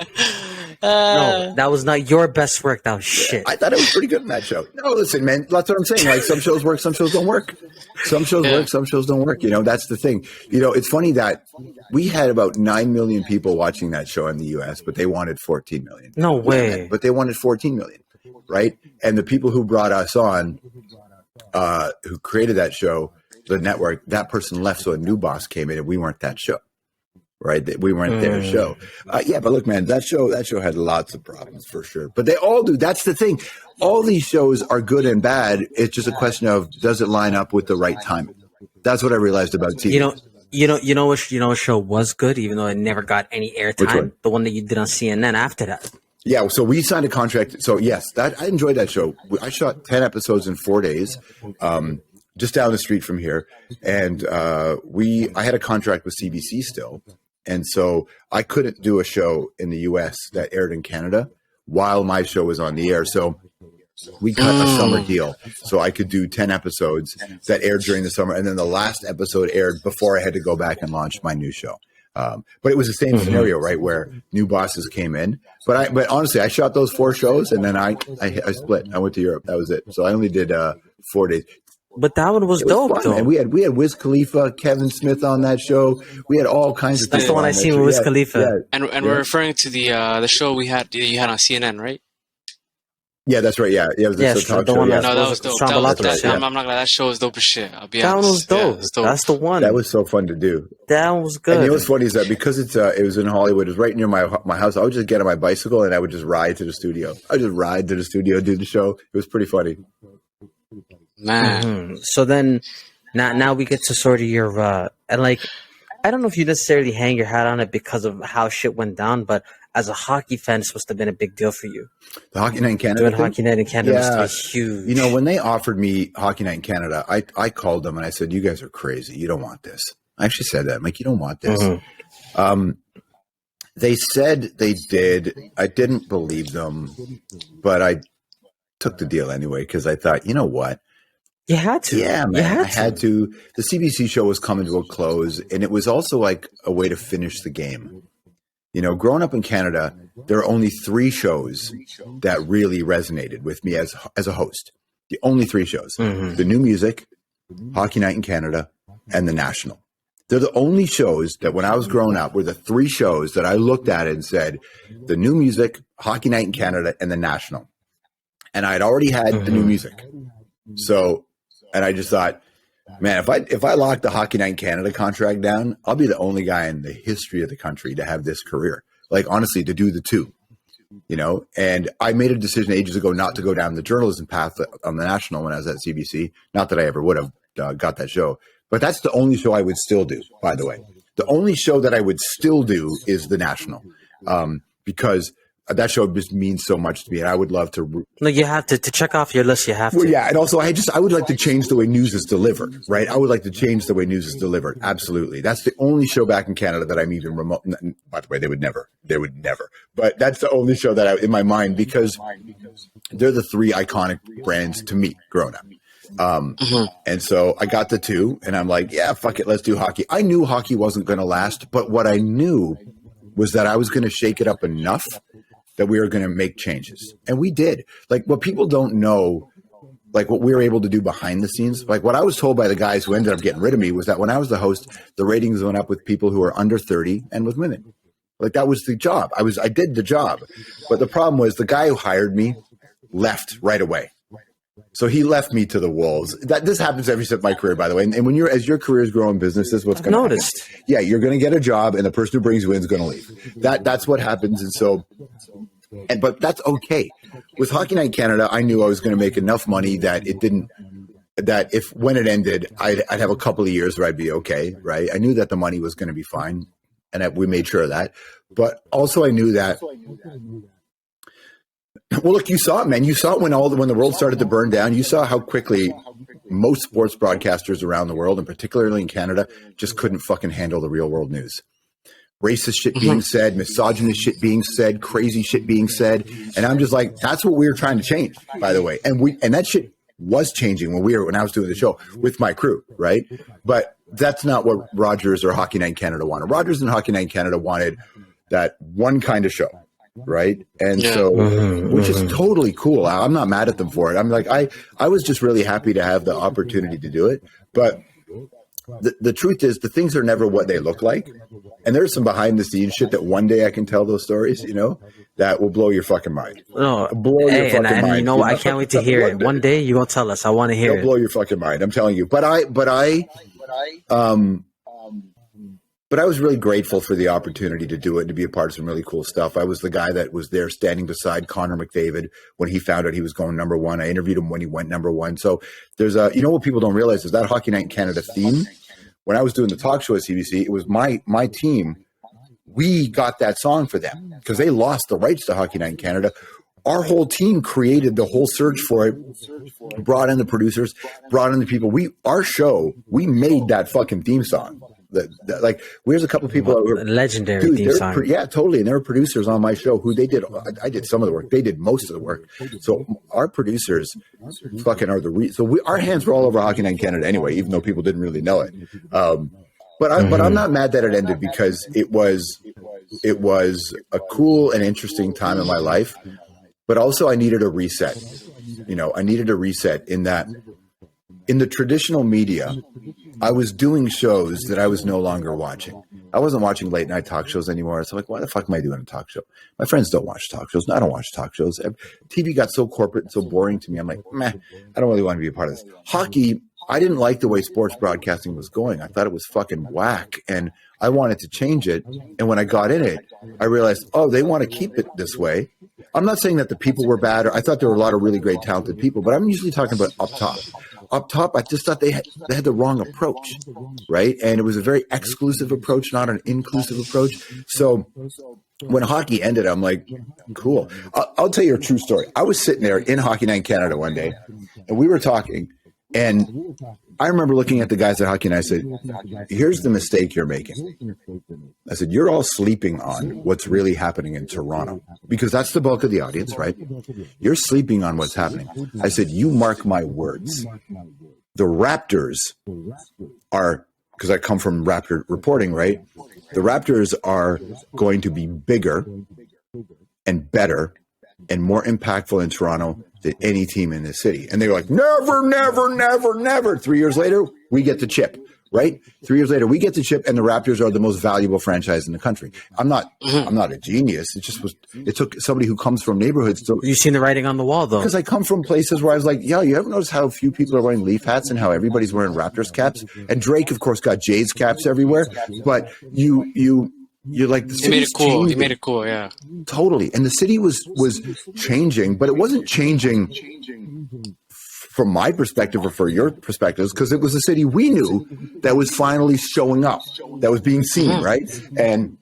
No, that was not your best work. That was shit. I thought it was pretty good in that show. No, listen, man, that's what I'm saying. Like, some shows work, some shows don't work. Some shows work, some shows don't work. That's the thing. It's funny that we had about 9 million people watching that show in the US, but they wanted 14 million. No way. But they wanted 14 million, right? And the people who brought us on, who created that show, the network, that person left, so a new boss came in, and we weren't that show. Right, that we weren't their show. But look, man, that show had lots of problems for sure. But they all do. That's the thing. All these shows are good and bad. It's just a question of, does it line up with the right timing? That's what I realized about TV. You know what show was good, even though it never got any airtime. The one that you did on CNN after that. Yeah, so we signed a contract. So yes, I enjoyed that show. I shot 10 episodes in 4 days. Just down the street from here, and I had a contract with CBC still. And so I couldn't do a show in the US that aired in Canada while my show was on the air. So we cut a summer deal so I could do 10 episodes that aired during the summer. And then the last episode aired before I had to go back and launch my new show. But it was the same scenario, right, where new bosses came in. But honestly, I shot those 4 shows, and then I split. I went to Europe. That was it. So I only did 4 days. But that one was dope, fun, though. And we had Wiz Khalifa, Kevin Smith on that show. We had all kinds of. That's the one I seen with Wiz Khalifa. Yeah. And we're referring to the show you had on CNN, right? Yeah, that's right. Yeah, it was the talk show. No, that was dope. Strombolopoulos, I'm not gonna lie, that show was dope as shit. I'll be honest. That one was dope. Yeah, that's the one. That was so fun to do. That was good. And you know what's funny is that because it was in Hollywood, it was right near my house. I would just get on my bicycle and I would just ride to the studio. I would just ride to the studio, do the show. It was pretty funny. Man. So then, now we get to sort of your and like, I don't know if you necessarily hang your hat on it because of how shit went down, but as a hockey fan, it's supposed to have been a big deal for you. The Hockey Night in Canada. Doing Hockey Night in Canada was huge. When they offered me Hockey Night in Canada, I called them and I said, "You guys are crazy. You don't want this." I actually said that. I'm like, "You don't want this." They said they did. I didn't believe them, but I took the deal anyway because I thought, you know what? You had to. Yeah, man. I had to. The CBC show was coming to a close, and it was also like a way to finish the game. Growing up in Canada, there are only 3 shows that really resonated with me as a host. The only 3 shows. The New Music, Hockey Night in Canada, and The National. They're the only shows that when I was growing up were the 3 shows that I looked at and said, The New Music, Hockey Night in Canada, and The National. And I had already had the New Music. So... And I just thought, man, if I lock the Hockey Night in Canada contract down, I'll be the only guy in the history of the country to have this career. Like, honestly, to do the 2, And I made a decision ages ago not to go down the journalism path on the National when I was at CBC. Not that I ever would have got that show. But that's the only show I would still do, by the way. The only show that I would still do is the National. Because that show just means so much to me, and I would love to. No, you have to check off your list. You have to. Well, yeah, and also I would like to change the way news is delivered. Right, I would like to change the way news is delivered. Absolutely, that's the only show back in Canada that I'm even remote. By the way, they would never. But that's the only show that in my mind because they're the 3 iconic brands to me growing up. And so I got the 2, and I'm like, yeah, fuck it, let's do hockey. I knew hockey wasn't going to last, but what I knew was that I was going to shake it up enough that we were going to make changes. And we did. Like, what people don't know, like what we were able to do behind the scenes, like what I was told by the guys who ended up getting rid of me was that when I was the host, the ratings went up with people who were under 30 and with women. Like, that was the job. I did the job. But the problem was the guy who hired me left right away. So he left me to the wolves. This happens every step of my career, by the way. And when as your career is growing business, this is what's going to happen. Yeah, you're going to get a job, and the person who brings you in is going to leave. That's what happens. And so, but that's okay. With Hockey Night in Canada, I knew I was going to make enough money that when it ended, I'd have a couple of years where I'd be okay, right? I knew that the money was going to be fine, and that we made sure of that. But also, I knew that. Well, look, you saw it, man. You saw it when the world started to burn down. You saw how quickly most sports broadcasters around the world, and particularly in Canada, just couldn't fucking handle the real world news. Racist shit being said, misogynist shit being said, crazy shit being said. And I'm just like, that's what we were trying to change, by the way. And that shit was changing when I was doing the show with my crew, right? But that's not what Rogers or Hockey Night in Canada wanted. Rogers and Hockey Night in Canada wanted that one kind of show, right? And so, which is totally cool. I'm not mad at them for it. I'm like, I was just really happy to have the opportunity to do it. But the truth is, the things are never what they look like. And there's some behind the scenes shit that one day I can tell those stories, you know, that will blow your fucking mind. No, blow your fucking mind. You know, I can't wait to hear it. One day you're going to tell us. I want to hear it. It'll blow your fucking mind. I'm telling you. But I was really grateful for the opportunity to do it and to be a part of some really cool stuff. I was the guy that was there standing beside Connor McDavid when he found out he was going number one. I interviewed him when he went number one. So there's you know what people don't realize is that Hockey Night in Canada theme. When I was doing the talk show at CBC, it was my team. We got that song for them because they lost the rights to Hockey Night in Canada. Our whole team created the whole search for it, brought in the producers, brought in the people. Our show, we made that fucking theme song. Like, there's a couple of people that were legendary theme song. Yeah, totally. And there were producers on my show who they did. I did some of the work. They did most of the work. So our producers fucking are so our hands were all over Hockey Night in Canada anyway, even though people didn't really know it. But I'm not mad that it ended because it was a cool and interesting time in my life. But also I needed a reset. You know, I needed a reset in that in the traditional media, I was doing shows that I was no longer watching. I wasn't watching late night talk shows anymore. So like, why the fuck am I doing a talk show? My friends don't watch talk shows. I don't watch talk shows. TV got so corporate and so boring to me. I'm like, meh, I don't really want to be a part of this. Hockey, I didn't like the way sports broadcasting was going. I thought it was fucking whack. And I wanted to change it. And when I got in it, I realized, oh, they want to keep it this way. I'm not saying that the people were bad. Or I thought there were a lot of really great, talented people. But I'm usually talking about up top. Up top, I just thought they had the wrong approach, right? And it was a very exclusive approach, not an inclusive approach. So when hockey ended, I'm like, cool. I'll tell you a true story. I was sitting there in Hockey Night in Canada one day, and we were talking, and I remember looking at the guys at Hockey Night. I said, here's the mistake you're making. I said, you're all sleeping on what's really happening in Toronto, because that's the bulk of the audience, right? You're sleeping on what's happening. I said, you mark my words. The Raptors are, because I come from Raptor reporting, right? The Raptors are going to be bigger and better and more impactful in Toronto than any team in this city. And they were like, never, never, never, never. 3 years later, we get the chip, right? 3 years later, we get the chip, and the Raptors are the most valuable franchise in the country. I'm not a genius. It took somebody who comes from neighborhoods to. You've seen the writing on the wall, though. Because I come from places where I was like, yo, you ever notice how few people are wearing Leaf hats and how everybody's wearing Raptors caps? And Drake, of course, got Jays caps everywhere. But you're like, the He made it cool. changing. He made it cool, yeah. Totally. And the city was changing, but it wasn't changing from my perspective or for your perspectives, because it was a city we knew that was finally showing up, that was being seen, right? And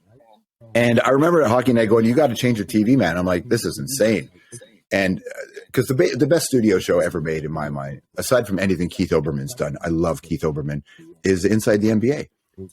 I remember at Hockey Night going, you got to change your TV, man. I'm like, this is insane. And because the best studio show ever made in my mind, aside from anything Keith Olbermann's done, I love Keith Olbermann, is Inside the NBA.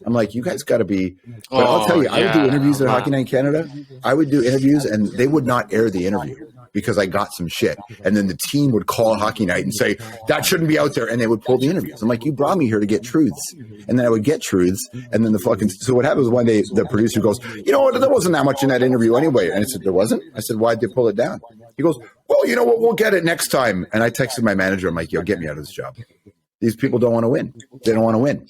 I'm like, you guys got to be. But I'll tell you, I would do interviews at Hockey Night in Canada. I would do interviews, and they would not air the interview because I got some shit. And then the team would call Hockey Night and say, that shouldn't be out there. And they would pull the interviews. I'm like, you brought me here to get truths. And then I would get truths. And then so what happened was one day the producer goes, you know what? There wasn't that much in that interview anyway. And I said, there wasn't? I said, why'd they pull it down? He goes, well, you know what? We'll get it next time. And I texted my manager. I'm like, yo, get me out of this job. These people don't want to win. They don't want to win,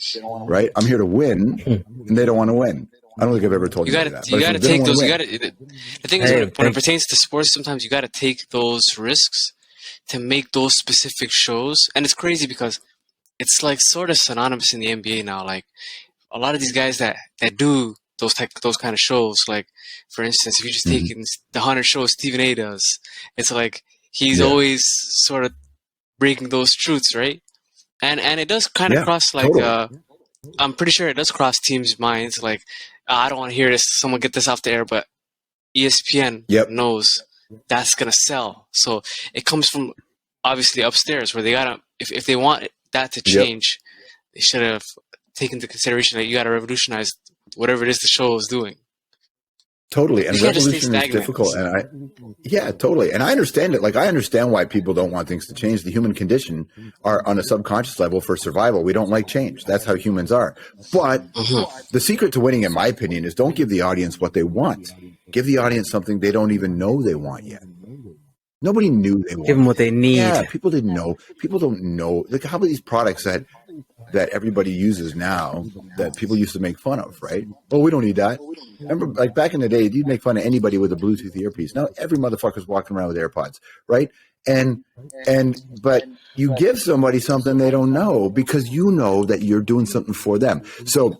right? I'm here to win, and they don't want to win. I don't think I've ever told you that. You got to take those. The thing is, when it pertains to sports, sometimes you got to take those risks to make those specific shows. And it's crazy because it's like sort of synonymous in the NBA now. Like a lot of these guys that do those kind of shows. Like for instance, if you just take the 100 shows Stephen A does, it's like he's always sort of breaking those truths, right? And it does kind of cross, like, totally. I'm pretty sure it does cross teams' minds. Like, I don't want to hear this. Someone get this off the air, but ESPN knows that's going to sell. So it comes from obviously upstairs where they got to, if they want that to change, they should have taken into consideration that you got to revolutionize whatever it is the show is doing. Totally. And You can't just stay revolution is stagnant. difficult. And totally. And I understand it. Like, I understand why people don't want things to change. The human condition are on a subconscious level for survival. We don't like change. That's how humans are. But the secret to winning, in my opinion, is don't give the audience what they want. Give the audience something they don't even know they want yet. Nobody knew they wanted. Give them what they need. Yeah, people didn't know. People don't know. Like, how about these products that everybody uses now that people used to make fun of, right? Oh, we don't need that. Remember, like back in the day, you'd make fun of anybody with a Bluetooth earpiece. Now every motherfucker's walking around with AirPods, right? But you give somebody something they don't know because you know that you're doing something for them. So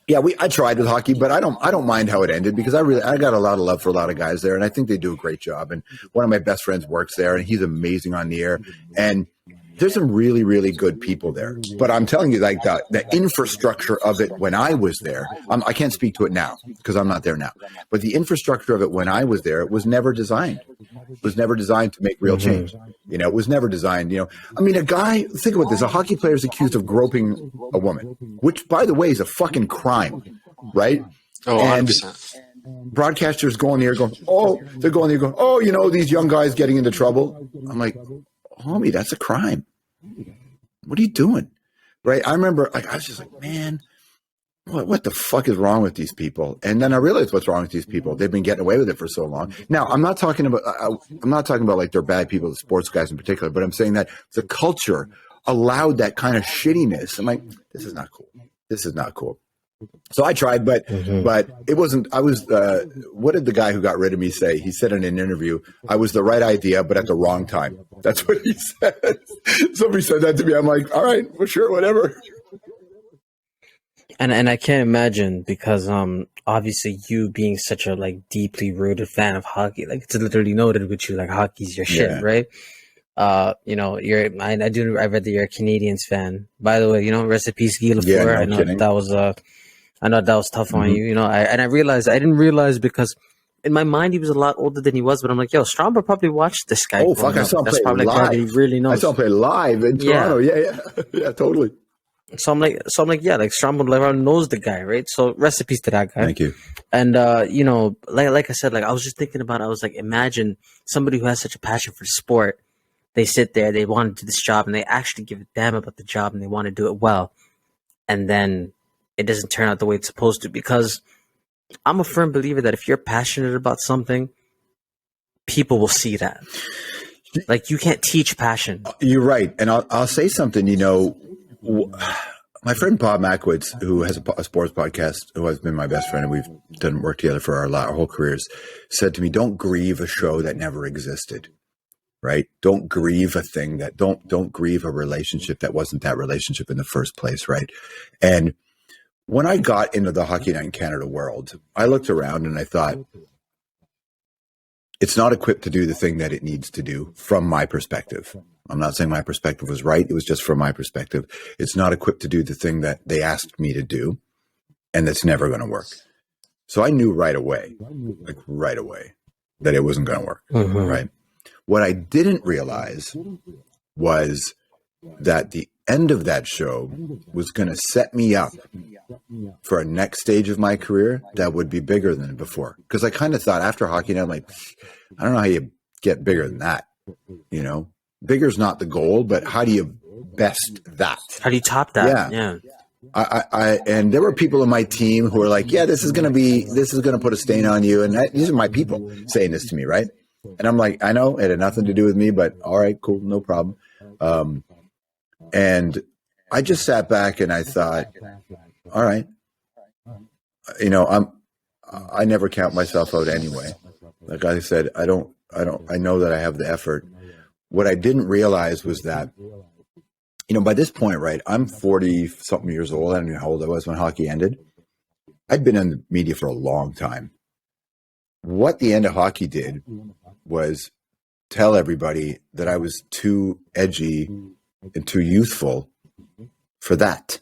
yeah, I tried with hockey, but I don't mind how it ended because I got a lot of love for a lot of guys there, and I think they do a great job. And one of my best friends works there, and he's amazing on the air. And there's some really, really good people there. But I'm telling you, like the infrastructure of it when I was there, I can't speak to it now because I'm not there now. But the infrastructure of it when I was there, it was never designed. It was never designed to make real change. You know, it was never designed, you know. I mean, a guy, think about this, a hockey player is accused of groping a woman, which, by the way, is a fucking crime, right? Oh, 100%. Broadcasters go on the air going, oh, you know, these young guys getting into trouble. I'm like, homie, that's a crime. What are you doing? Right? I remember, like, I was just like, man, what the fuck is wrong with these people? And then I realized what's wrong with these people. They've been getting away with it for so long. Now, I'm not talking about like they're bad people, the sports guys in particular, but I'm saying that the culture allowed that kind of shittiness. I'm like, this is not cool. This is not cool. So I tried, but it wasn't. What did the guy who got rid of me say? He said in an interview, I was the right idea, but at the wrong time. That's what he said. Somebody said that to me. I'm like, all right, well, sure, whatever. And I can't imagine because obviously you being such a like deeply rooted fan of hockey, like it's literally noted with you, like hockey's your shit, right? You know, I read that you're a Canadians fan. By the way, you know, rest in peace, Guy Lafleur. Yeah, no I know kidding. I know that was tough on you. You know, I didn't realize because in my mind he was a lot older than he was, but I'm like, yo, Strombo probably watched this guy. Oh fuck, I saw him That's play probably live. a guy that he really knows. I saw him play live in Toronto. Yeah, totally. So I'm like, yeah, like Strombo knows the guy, right? So rest in peace to that guy. Thank you. And you know, like I said, like I was just thinking about it. I was like, imagine somebody who has such a passion for sport. They sit there, they want to do this job, and they actually give a damn about the job, and they want to do it well. And then it doesn't turn out the way it's supposed to, because I'm a firm believer that if you're passionate about something, people will see that. Like, you can't teach passion. You're right. And I'll say something, you know, my friend Bob Mackwitz, who has a sports podcast, who has been my best friend, and we've done work together for our whole careers, said to me, don't grieve a show that never existed. Right? Don't grieve a thing that don't grieve a relationship that wasn't that relationship in the first place, right? And when I got into the Hockey Night in Canada world, I looked around and I thought, it's not equipped to do the thing that it needs to do from my perspective. I'm not saying my perspective was right. It was just from my perspective. It's not equipped to do the thing that they asked me to do, and that's never going to work. So I knew right away, that it wasn't going to work, right? What I didn't realize was that the end of that show was going to set me up for a next stage of my career that would be bigger than before. Because I kind of thought after Hockey Night, I'm like, I don't know how you get bigger than that. You know, bigger's not the goal, but how do you best that? How do you top that? Yeah. And there were people on my team who were like, yeah, this is going to put a stain on you. And these are my people saying this to me, right? And I'm like, I know it had nothing to do with me, but all right, cool, no problem. And I just sat back and I thought, all right, you know, I never count myself out anyway. Like I said, I know that I have the effort. What I didn't realize was that, you know, by this point, right, I'm 40 something years old. I don't know how old I was when hockey ended. I'd been in the media for a long time. What the end of hockey did was tell everybody that I was too edgy and too youthful for that.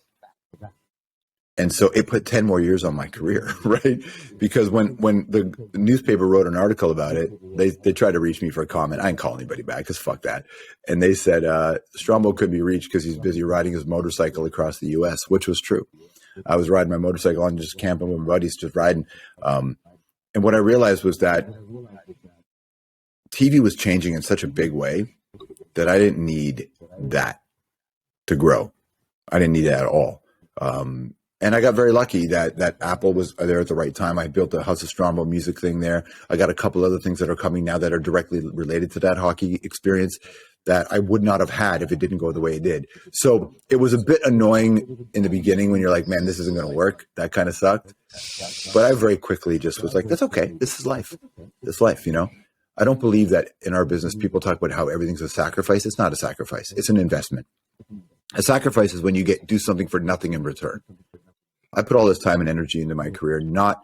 And so it put 10 more years on my career, right? Because when the newspaper wrote an article about it, they tried to reach me for a comment. I didn't call anybody back because fuck that. And they said, Strombo couldn't be reached because he's busy riding his motorcycle across the U.S., which was true. I was riding my motorcycle on just camping with my buddies, just riding. And what I realized was that TV was changing in such a big way that I didn't need that to grow. I didn't need that at all. And I got very lucky that Apple was there at the right time. I built the House of MuchMusic thing there. I got a couple other things that are coming now that are directly related to that hockey experience that I would not have had if it didn't go the way it did. So it was a bit annoying in the beginning when you're like, man, this isn't going to work. That kind of sucked. But I very quickly just was like, that's okay. This is life. This is life, you know? I don't believe that in our business, people talk about how everything's a sacrifice. It's not a sacrifice. It's an investment. A sacrifice is when you do something for nothing in return. I put all this time and energy into my career, not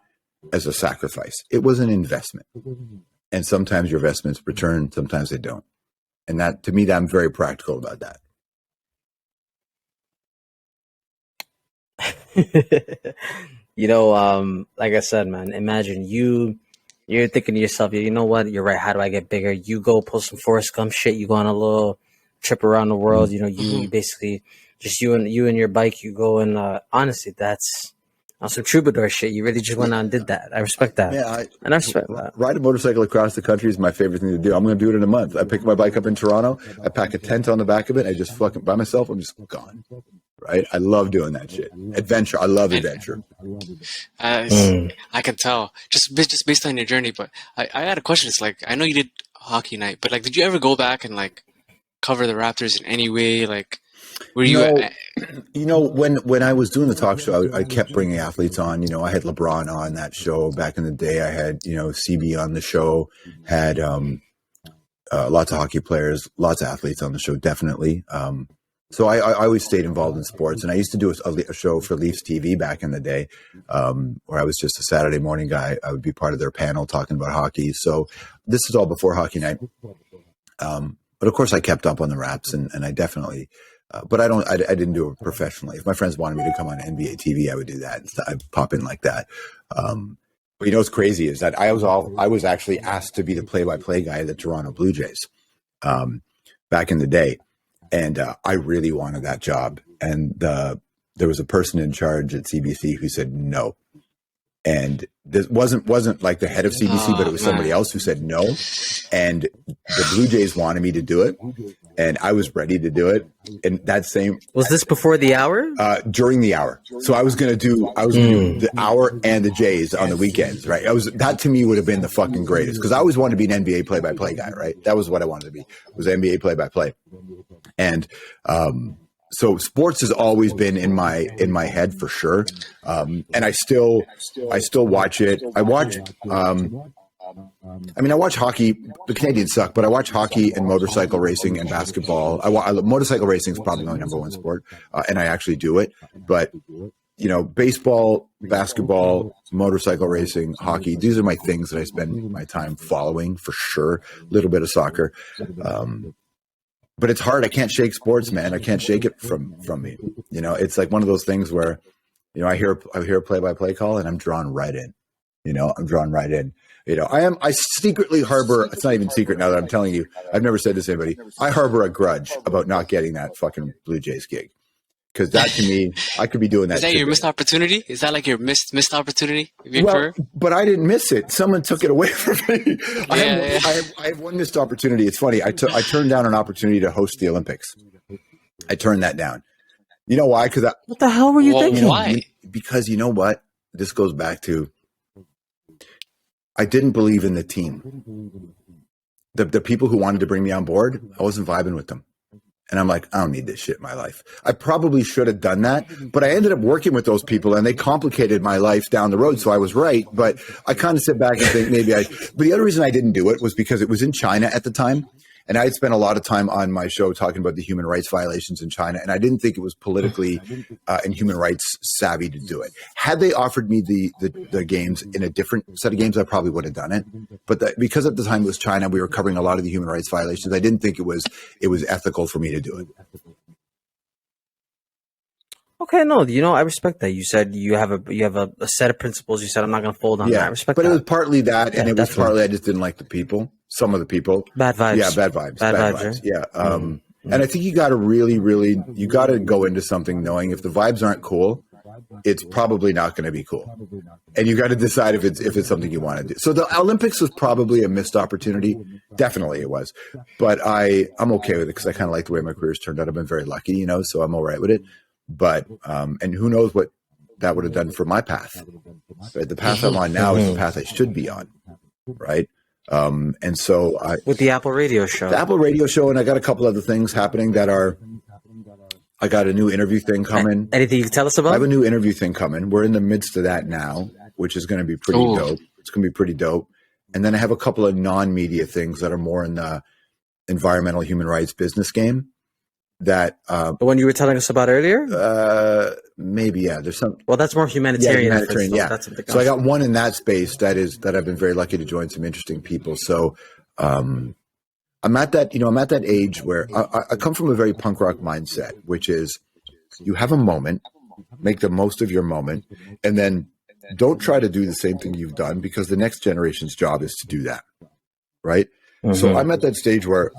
as a sacrifice. It was an investment. And sometimes your investments return, sometimes they don't. And that, to me, I'm very practical about that. You know, like I said, man, imagine you're thinking to yourself, you know what? You're right. How do I get bigger? You go pull some Forrest Gump shit. You go on a little trip around the world. You know, you basically just you and your bike. You go and honestly, that's on some troubadour shit. You really just went out and did that. I respect that. Yeah, I respect that. Ride a motorcycle across the country is my favorite thing to do. I'm going to do it in a month. I pick my bike up in Toronto. I pack a tent on the back of it. I just fucking by myself. I'm just gone. Right? I love doing that shit. Adventure. I love adventure. I can tell just based on your journey. But I had a question. It's like, I know you did hockey night, but like, did you ever go back and like cover the Raptors in any way? Like, were you? You know, when I was doing the talk show, I kept bringing athletes on. You know, I had LeBron on that show back in the day. I had, you know, CB on the show. Had lots of hockey players, lots of athletes on the show. Definitely. So I always stayed involved in sports, and I used to do a show for Leafs TV back in the day, where I was just a Saturday morning guy. I would be part of their panel talking about hockey. So this is all before hockey night. But of course, I kept up on the Raps, and I definitely. But I didn't do it professionally. If my friends wanted me to come on NBA TV, I would do that. I'd pop in like that. But you know what's crazy is that I was actually asked to be the play-by-play guy of the Toronto Blue Jays back in the day. And I really wanted that job. And there was a person in charge at CBC who said no. And this wasn't like the head of CBC, but it was somebody else who said no. And the Blue Jays wanted me to do it, and I was ready to do it. And that same was this before the hour? During the hour. So I was gonna do the hour and the Jays on the weekends, right? That to me would have been the fucking greatest, because I always wanted to be an NBA play-by-play guy, right? That was what I wanted to be, was NBA play-by-play. And so sports has always been in my head for sure. And I still watch it. I watch hockey. The Canadians suck, but I watch hockey and motorcycle racing and basketball. Motorcycle racing is probably my number one sport, and I actually do it. But you know, baseball, basketball, motorcycle racing, hockey, these are my things that I spend my time following for sure. A little bit of soccer. But it's hard. I can't shake sports, man. I can't shake it from me. You know, it's like one of those things where, you know, I hear a play-by-play call and I'm drawn right in. You know, I'm drawn right in. You know, I secretly harbor, it's not even secret now that I'm telling you, I've never said this to anybody. I harbor a grudge about not getting that fucking Blue Jays gig. Because that to me, I could be doing that. Is that your missed opportunity? Is that like your missed opportunity of your career? But I didn't miss it. Someone took it away from me. I have one missed opportunity. It's funny. I turned down an opportunity to host the Olympics. I turned that down. You know why? Because what the hell were you thinking? Why? Because you know what? This goes back to I didn't believe in the team. The people who wanted to bring me on board, I wasn't vibing with them. And I'm like, I don't need this shit in my life. I probably should have done that, but I ended up working with those people and they complicated my life down the road. So I was right, but I kind of sit back and think but the other reason I didn't do it was because it was in China at the time. And I had spent a lot of time on my show talking about the human rights violations in China. And I didn't think it was politically and human rights savvy to do it. Had they offered me the games in a different set of games, I probably would have done it. But because at the time it was China, we were covering a lot of the human rights violations. I didn't think it was ethical for me to do it. Okay, no, you know, I respect that. You said you have a set of principles. You said I'm not going to fold on that. I respect that. But it was partly that, and it was partly I just didn't like the people. Some of the people. Bad vibes. Yeah, bad vibes. Bad vibes. Right? Yeah. And I think you got to really, really, you got to go into something knowing if the vibes aren't cool, it's probably not going to be cool. And you got to decide if it's something you want to do. So the Olympics was probably a missed opportunity. Definitely it was. But I'm okay with it because I kind of like the way my career's turned out. I've been very lucky, you know, so I'm all right with it. But, and who knows what that would have done for my path. Right? The path I'm on now is the path I should be on. Right. And so with the Apple radio show, and I got a couple other things happening that I got a new interview thing coming. Anything you can tell us about? I have a new interview thing coming. We're in the midst of that now, which is going to be pretty dope. It's going to be pretty dope. And then I have a couple of non-media things that are more in the environmental human rights business game. That the one you were telling us about earlier? Maybe, yeah. There's some. Well, that's more humanitarian. Yeah. That's so I got one in that space that I've been very lucky to join some interesting people. So I'm at that age where I come from a very punk rock mindset, which is you have a moment, make the most of your moment, and then don't try to do the same thing you've done because the next generation's job is to do that. Right. So I'm at that stage where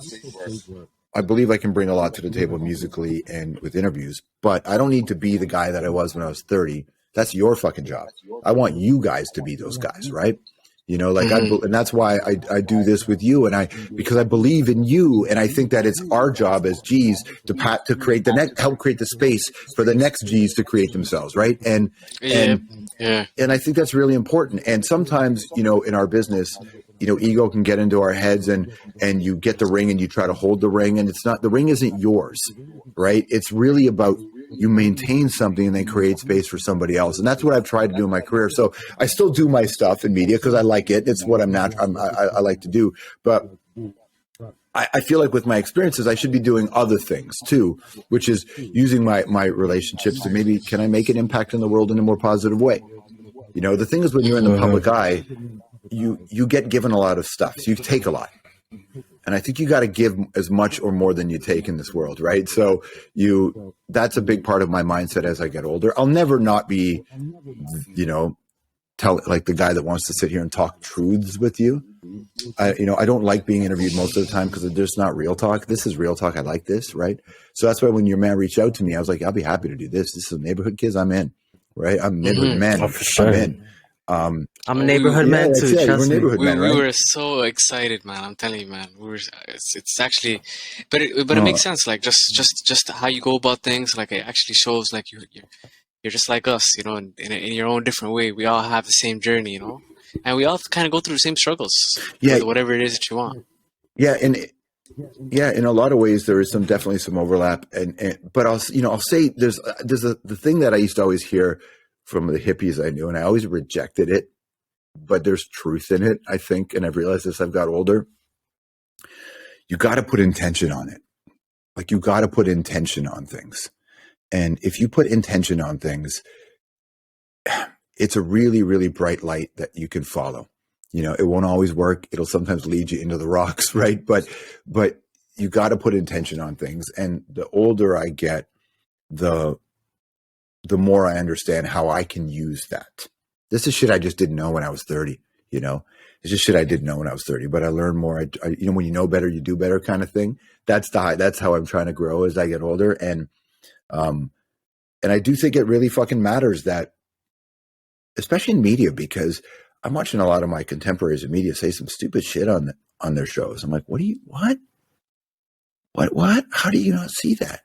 I believe I can bring a lot to the table musically and with interviews, but I don't need to be the guy that I was when I was 30. That's your fucking job. I want you guys to be those guys, right? You know, like and that's why I do this with you, and because I believe in you, and I think that it's our job as G's to create help create the space for the next G's to create themselves, right? And I think that's really important. And sometimes, you know, in our business, you know, ego can get into our heads and you get the ring and you try to hold the ring, and the ring isn't yours, right? It's really about you maintain something and then create space for somebody else. And that's what I've tried to do in my career. So I still do my stuff in media because I like it. It's what I like to do. But I feel like with my experiences, I should be doing other things too, which is using my relationships to maybe, can I make an impact in the world in a more positive way? You know, the thing is when you're in the public eye, you get given a lot of stuff. So you take a lot. And I think you got to give as much or more than you take in this world, right? So that's a big part of my mindset as I get older. I'll never not be, you know, like the guy that wants to sit here and talk truths with you. I don't like being interviewed most of the time because there's not real talk. This is real talk. I like this, right? So that's why when your man reached out to me, I was like, I'll be happy to do this. This is Neighborhood Kids. I'm in, right? I'm neighborhood man. Oh, for sure. I'm in. I'm a neighborhood man too. Trust me. We were so excited, man. I'm telling you, man. It's actually, but it makes sense. Like just how you go about things. Like it actually shows like you're just like us, you know, in your own different way. We all have the same journey, you know, and we all kind of go through the same struggles. Yeah, whatever it is that you want. Yeah, in a lot of ways there is definitely some overlap. But I'll say there's the thing that I used to always hear from the hippies I knew, and I always rejected it, but there's truth in it, I think, and I've realized this I've got older. You got to put intention on it. Like you got to put intention on things. And if you put intention on things, it's a really, really bright light that you can follow. You know, it won't always work. It'll sometimes lead you into the rocks, right? But you got to put intention on things. And the older I get, the more I understand how I can use that. This is shit I just didn't know when I was 30, you know? It's just shit I didn't know when I was 30, but I learned more. You know, when you know better, you do better kind of thing. That's how I'm trying to grow as I get older. And I do think it really fucking matters that, especially in media, because I'm watching a lot of my contemporaries in media say some stupid shit on their shows. I'm like, what? How do you not see that?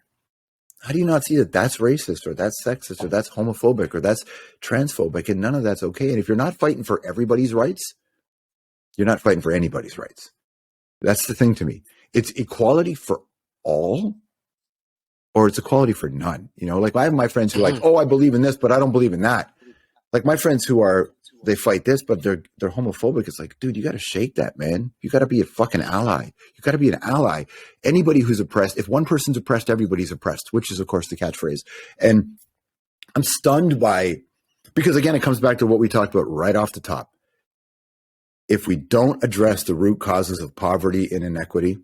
How do you not see that that's racist or that's sexist or that's homophobic or that's transphobic, and none of that's okay? And if you're not fighting for everybody's rights, you're not fighting for anybody's rights. That's the thing to me. It's equality for all, or it's equality for none. You know, like I have my friends who are like, oh, I believe in this, but I don't believe in that. Like my friends who they fight this, but they're homophobic. It's like, dude, you got to shake that, man. You got to be a fucking ally. You got to be an ally. Anybody who's oppressed, if one person's oppressed, everybody's oppressed, which is, of course, the catchphrase. And I'm stunned because again, it comes back to what we talked about right off the top. If we don't address the root causes of poverty and inequity,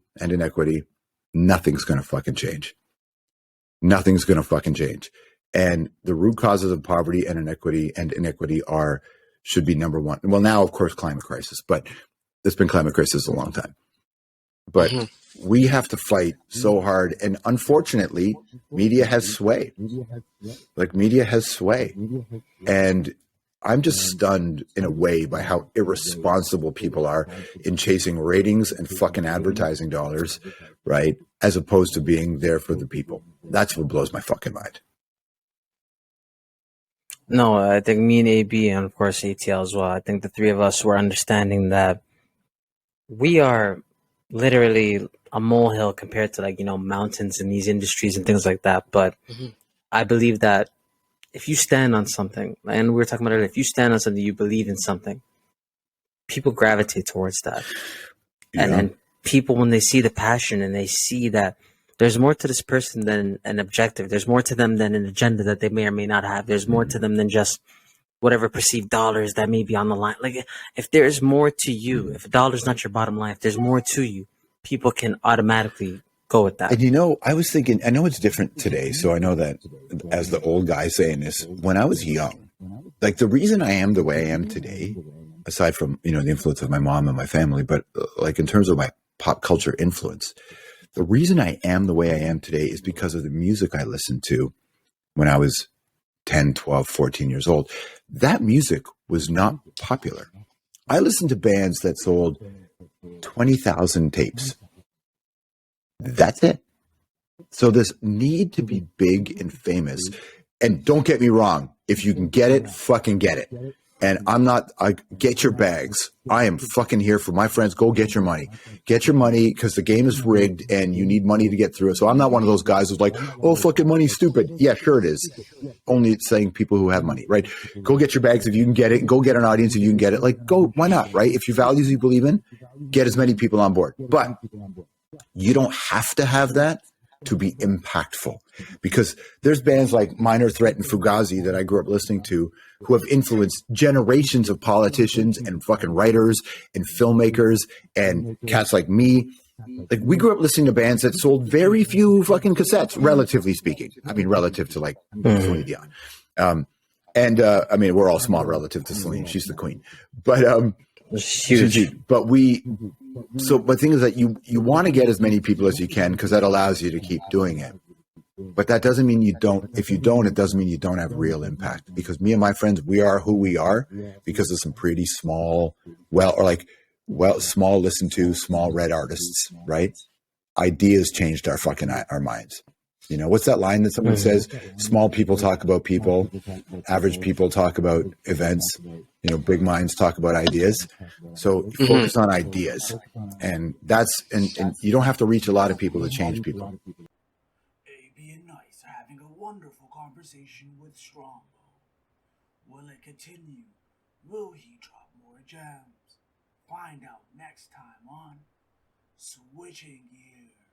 nothing's going to fucking change. Nothing's going to fucking change. And the root causes of poverty and inequity should be number one. Well, now, of course, climate crisis, but there's been climate crisis a long time. But we have to fight so hard. And unfortunately, media has sway. Like, media has sway. And I'm just stunned in a way by how irresponsible people are in chasing ratings and fucking advertising dollars, right? As opposed to being there for the people. That's what blows my fucking mind. No, I think me and AB, and of course ATL as well, I think the three of us were understanding that we are literally a molehill compared to, like, you know, mountains in these industries and things like that. But I believe that if you stand on something, and we were talking about it, if you stand on something, you believe in something, people gravitate towards that. Yeah. And people, when they see the passion and they see that there's more to this person than an objective, there's more to them than an agenda that they may or may not have, there's more to them than just whatever perceived dollars that may be on the line. Like, if there's more to you, if a dollar's not your bottom line, if there's more to you, people can automatically go with that. And you know, I was thinking, I know it's different today, so I know that as the old guy saying this, when I was young, like, the reason I am the way I am today, aside from, you know, the influence of my mom and my family, but like in terms of my pop culture influence, the reason I am the way I am today is because of the music I listened to when I was 10, 12, 14 years old. That music was not popular. I listened to bands that sold 20,000 tapes. That's it. So this need to be big and famous, and don't get me wrong, if you can get it, fucking get it. And I get your bags. I am fucking here for my friends. Go get your money. Get your money, because the game is rigged and you need money to get through it. So I'm not one of those guys who's like, oh, fucking money's stupid. Yeah, sure it is. Only it's saying people who have money, right? Go get your bags if you can get it. Go get an audience if you can get it. Like, go, why not, right? If your values you believe in, get as many people on board. But you don't have to have that to be impactful, because there's bands like Minor Threat and Fugazi that I grew up listening to who have influenced generations of politicians and fucking writers and filmmakers and cats like me. Like, we grew up listening to bands that sold very few fucking cassettes, relatively speaking. I mean, relative to like Celine Dion. I mean, we're all small relative to Celine. She's the queen. But It's huge. but the thing is that you want to get as many people as you can, because that allows you to keep doing it. But that doesn't mean you don't. If you don't, it doesn't mean you don't have real impact. Because me and my friends, we are who we are because of some pretty small, small listened to, small read artists, right? Ideas changed our minds. You know, what's that line that someone says? Small people talk about people, average people talk about events, you know, big minds talk about ideas. So focus on ideas. And and you don't have to reach a lot of people to change people. AB and Nice are having a wonderful conversation with Strombo. Will it continue? Will he drop more gems? Find out next time on Switching Gears.